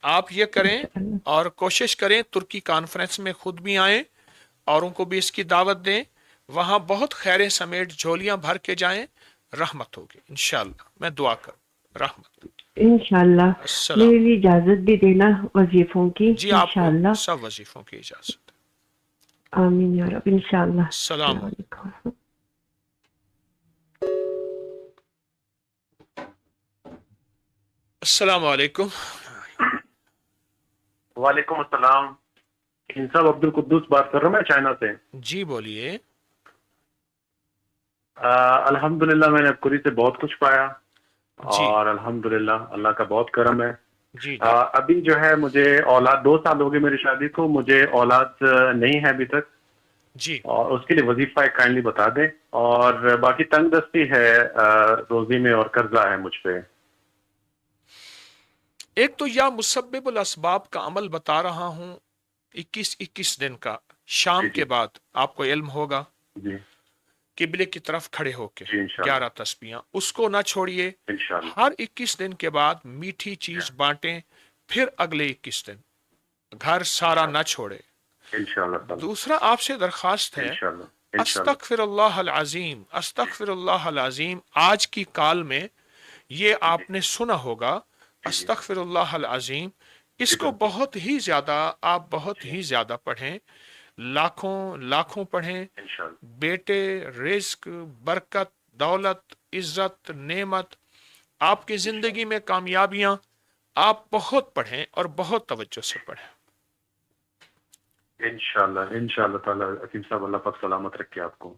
آپ یہ کریں اور کوشش کریں ترکی کانفرنس میں خود بھی آئیں، اوروں کو بھی اس کی دعوت دیں. وہاں بہت خیریں سمیٹ جھولیاں بھر کے جائیں. رحمت ہوگی انشاءاللہ. میں دعا کروں رحمت. انشاءاللہ. میری اجازت بھی دینا وظیفوں کی. جی آپ کو سب وظیفوں کی اجازت. آمین یا رب. انشاءاللہ. السلام علیکم. السلام علیکم. وعلیکم السلام. صاحب عبد القدوس بات کر رہا ہوں میں چائنا سے. جی بولیے. الحمدللہ میں نے کری سے بہت کچھ پایا، اور الحمدللہ اللہ کا بہت کرم ہے. ابھی جو ہے مجھے اولاد 2 سال ہو گئے میری شادی کو، مجھے اولاد نہیں ہے ابھی تک جی، اور اس کے لیے وظیفہ کائنڈلی بتا دیں. اور باقی تنگ دستی ہے روزی میں اور قرضہ ہے مجھ پہ. ایک تو یا مسبب الاسباب کا عمل بتا رہا ہوں 21 دن کا، شام کے بعد آپ کو علم ہوگا قبلے کی طرف کھڑے ہو کے 11 تسبیحاں، اس کو نہ چھوڑیے. ہر 21 دن کے بعد میٹھی چیز بانٹیں، پھر اگلے 21 دن گھر سارا نہ چھوڑے. دوسرا آپ سے درخواست ہے، استغفر اللہ العظیم، استغفر اللہ العظیم. آج کی کال میں یہ آپ نے سنا ہوگا، استغفر اللہ العظیم. اس کو بہت ہی زیادہ، آپ بہت ہی زیادہ پڑھیں، لاکھوں پڑھیں. بیٹے، رزق، برکت، دولت، عزت، نعمت، آپ کی زندگی میں کامیابیاں، آپ بہت پڑھیں اور بہت توجہ سے پڑھیں. انشاءاللہ تعالی. حکیم صاحب اللہ پاک سلامت رکھے آپ کو.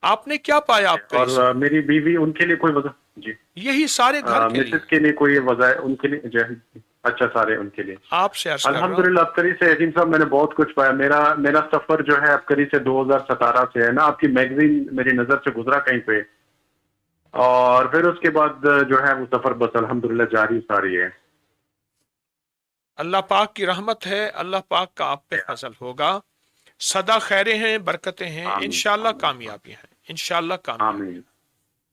آپ نے کیا پایا؟ آپ اور میری بیوی، ان کے لیے کوئی وجہ؟ جی یہی سارے گھر کے لیے کوئی وجہ ہے ان کے لیے؟ اچھا، سارے ان کے لیے. آپ سے الحمدللہ ابکری سے حکیم صاحب میں نے بہت کچھ پایا. میرا سفر جو ہے ابکری سے 2017 سے ہے نا. آپ کی میگزین میری نظر سے گزرا کہیں پہ، اور پھر اس کے بعد جو ہے وہ سفر بس الحمدللہ جاری ساری ہے. اللہ پاک کی رحمت ہے، اللہ پاک کا آپ پہ فضل ہوگا. صدا خیریں ہیں، برکتیں ہیں، انشاءاللہ کامیابی ہیں، انشاءاللہ کامیابی.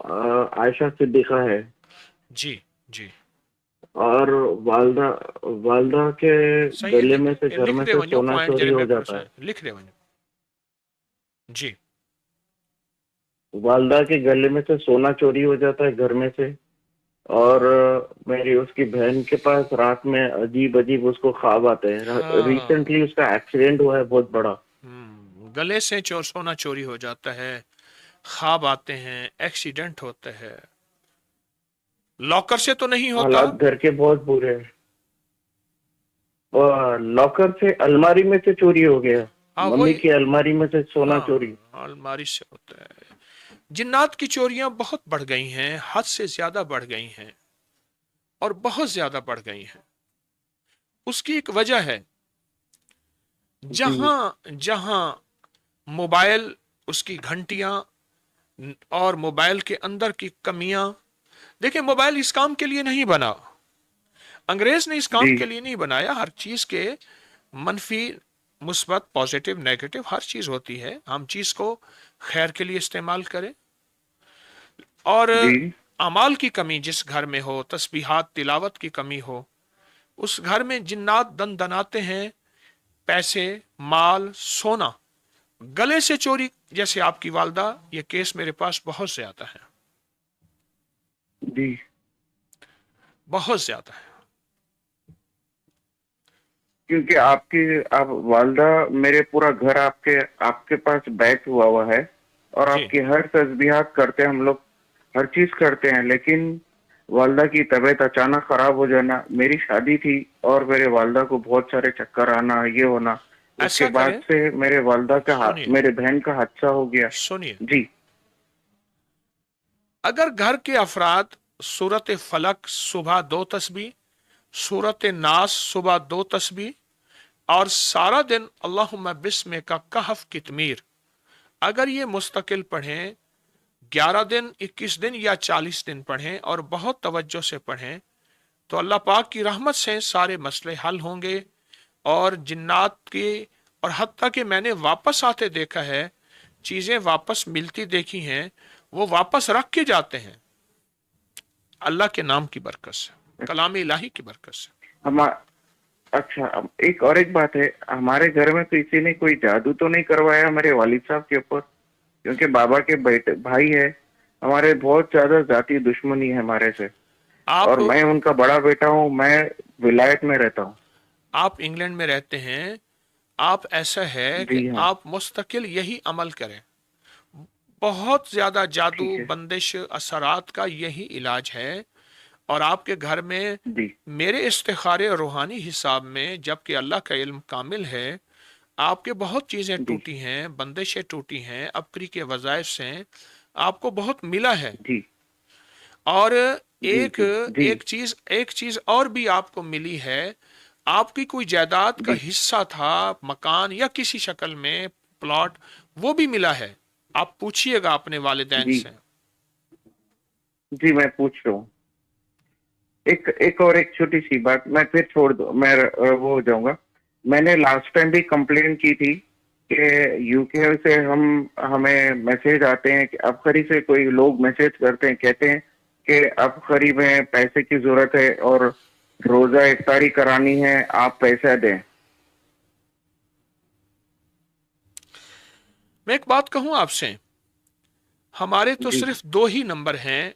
عائشہ صدیقہ ہے جی جی اور والدہ والدہ کے صحیح گلے میں سے گھر لکھ میں دے سے ونجو سونا پوائنٹ چوری جڑے ہو میں جاتا ہے. لکھ دے ونجو. جی والدہ کے گلے میں سے سونا چوری ہو جاتا ہے گھر میں سے. اور میری اس کی بہن کے پاس رات میں عجیب عجیب اس کو خواب آتے ہیں. ریسنٹلی اس کا ایکسیڈنٹ ہوا ہے بہت بڑا. گلے سے سونا چوری ہو جاتا ہے, خواب آتے ہیں, ایکسیڈنٹ ہوتا ہے. لاکر سے تو نہیں ہوتا؟ حالات گھر کے بہت برے ہیں. لاکر سے الماری میں سے چوری ہو گیا. ممی کی الماری میں سے سونا چوری. الماری سے ہوتا ہے. جنات کی چوریاں بہت بڑھ گئی ہیں, حد سے زیادہ بڑھ گئی ہیں اور بہت زیادہ بڑھ گئی ہیں. اس کی ایک وجہ ہے, جہاں موبائل, اس کی گھنٹیاں اور موبائل کے اندر کی کمیاں. دیکھیں موبائل اس کام کے لیے نہیں بنا, انگریز نے اس کام کے لیے نہیں بنایا. ہر چیز کے منفی, مثبت, پازیٹیو, نیگیٹو ہر چیز ہوتی ہے. ہم چیز کو خیر کے لیے استعمال کریں. اور اعمال کی کمی جس گھر میں ہو, تسبیحات تلاوت کی کمی ہو, اس گھر میں جنات دن دناتے ہیں. پیسے, مال, سونا گلے سے چوری, جیسے آپ کی والدہ, یہ کیس میرے پاس بہت زیادہ ہے. جی بہت زیادہ ہے. کیونکہ آپ والدہ, میرے پورا گھر آپ کے پاس بیٹھ ہوا ہے اور آپ کی ہر تسبیحات کرتے ہیں, ہم لوگ ہر چیز کرتے ہیں. لیکن والدہ کی طبیعت اچانک خراب ہو جانا. میری شادی تھی اور میرے والدہ کو بہت سارے چکر آنا, یہ ہونا. اس کے بعد سے میرے والدہ کا میرے بہن کا حادثہ ہو گیا. سنیے, جی اگر گھر کے افراد سورت فلق صبح 2 تسبیح, سورت ناس صبح 2 تسبیح اور سارا دن اللہم بسم کا کہف کتمیر, اگر یہ مستقل پڑھیں, 11 دن, 21 دن یا 40 دن پڑھیں اور بہت توجہ سے پڑھیں, تو اللہ پاک کی رحمت سے سارے مسئلے حل ہوں گے. اور جنات کی, اور حتیٰ کہ میں نے واپس آتے دیکھا ہے, چیزیں واپس ملتی دیکھی ہیں, وہ واپس رکھ کے جاتے ہیں اللہ کے نام کی برکت سے, کلام الہی کی برکت سے. اچھا, ایک بات ہے, ہمارے گھر میں کسی نے کوئی جادو تو نہیں کروایا ہمارے والد صاحب کے اوپر؟ کیونکہ بابا کے بھائی ہے, ہمارے بہت زیادہ ذاتی دشمنی ہے ہمارے سے, اور میں ان کا بڑا بیٹا ہوں. میں ولایت میں رہتا ہوں. آپ انگلینڈ میں رہتے ہیں, آپ ایسا ہے کہ آپ مستقل یہی عمل کریں. بہت زیادہ جادو, بندش, اثرات کا یہی علاج ہے. اور آپ کے گھر میں میرے استخارے روحانی حساب میں, جبکہ اللہ کا علم کامل ہے, آپ کے بہت چیزیں ٹوٹی ہیں, بندشیں ٹوٹی ہیں, ابکری کے وظائف سے آپ کو بہت ملا ہے. اور ایک چیز اور بھی آپ کو ملی ہے. آپ کی کوئی جائیداد کا حصہ تھا, مکان یا کسی شکل میں پلاٹ, وہ بھی ملا ہے. آپ پوچھئے گا اپنے والدین سے. جی میں پوچھ رہا ہوں. ایک چھوٹی سی بات, میں پھر چھوڑ دو, میں وہ ہو جاؤں گا. میں نے لاسٹ ٹائم بھی کمپلین کی تھی کہ یو کے سے ہمیں میسج آتے ہیں کہ افخری سے کوئی لوگ میسج کرتے ہیں, کہتے ہیں کہ افخری میں پیسے کی ضرورت ہے اور روزہ افطاری کرانی ہے, آپ پیسہ دیں. میں ایک بات کہوں آپ سے, ہمارے تو صرف 2 ہی نمبر ہیں,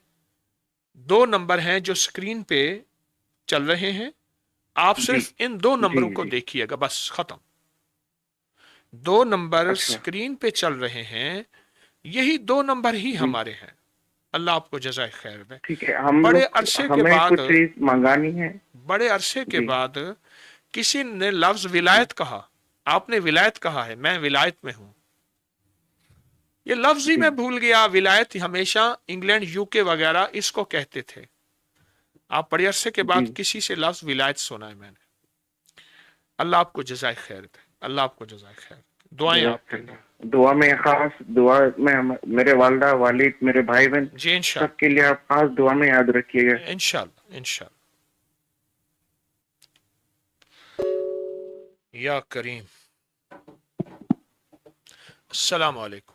2 نمبر ہیں جو سکرین پہ چل رہے ہیں. آپ صرف ان 2 نمبروں کو دیکھیے گا, بس ختم. 2 نمبر سکرین پہ چل رہے ہیں, یہی 2 نمبر ہی ہمارے ہیں. اللہ آپ کو جزائے خیر دے. بڑے عرصے کے بعد منگانی ہے, بڑے عرصے کے بعد کسی نے لفظ ولایت کہا, آپ نے ولایت کہا ہے, میں ولایت میں ہوں. یہ لفظ ہی میں بھول گیا. ولایت ہمیشہ انگلینڈ, یو کے وغیرہ اس کو کہتے تھے. آپ بڑے عرصے کے بعد کسی سے لفظ ولایت سنا ہے میں نے. اللہ آپ کو جزائے خیر دے, اللہ آپ کو جزائے خیر. دعائیں آپ کے لیے, دعا میں خاص دعا میں میرے والدہ, والد, میرے بھائی بہن سب کے لیے آپ خاص دعا میں یاد رکھیے گا. انشاءاللہ انشاءاللہ. یا کریم. السلام علیکم.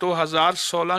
2016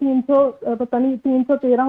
313,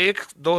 1 2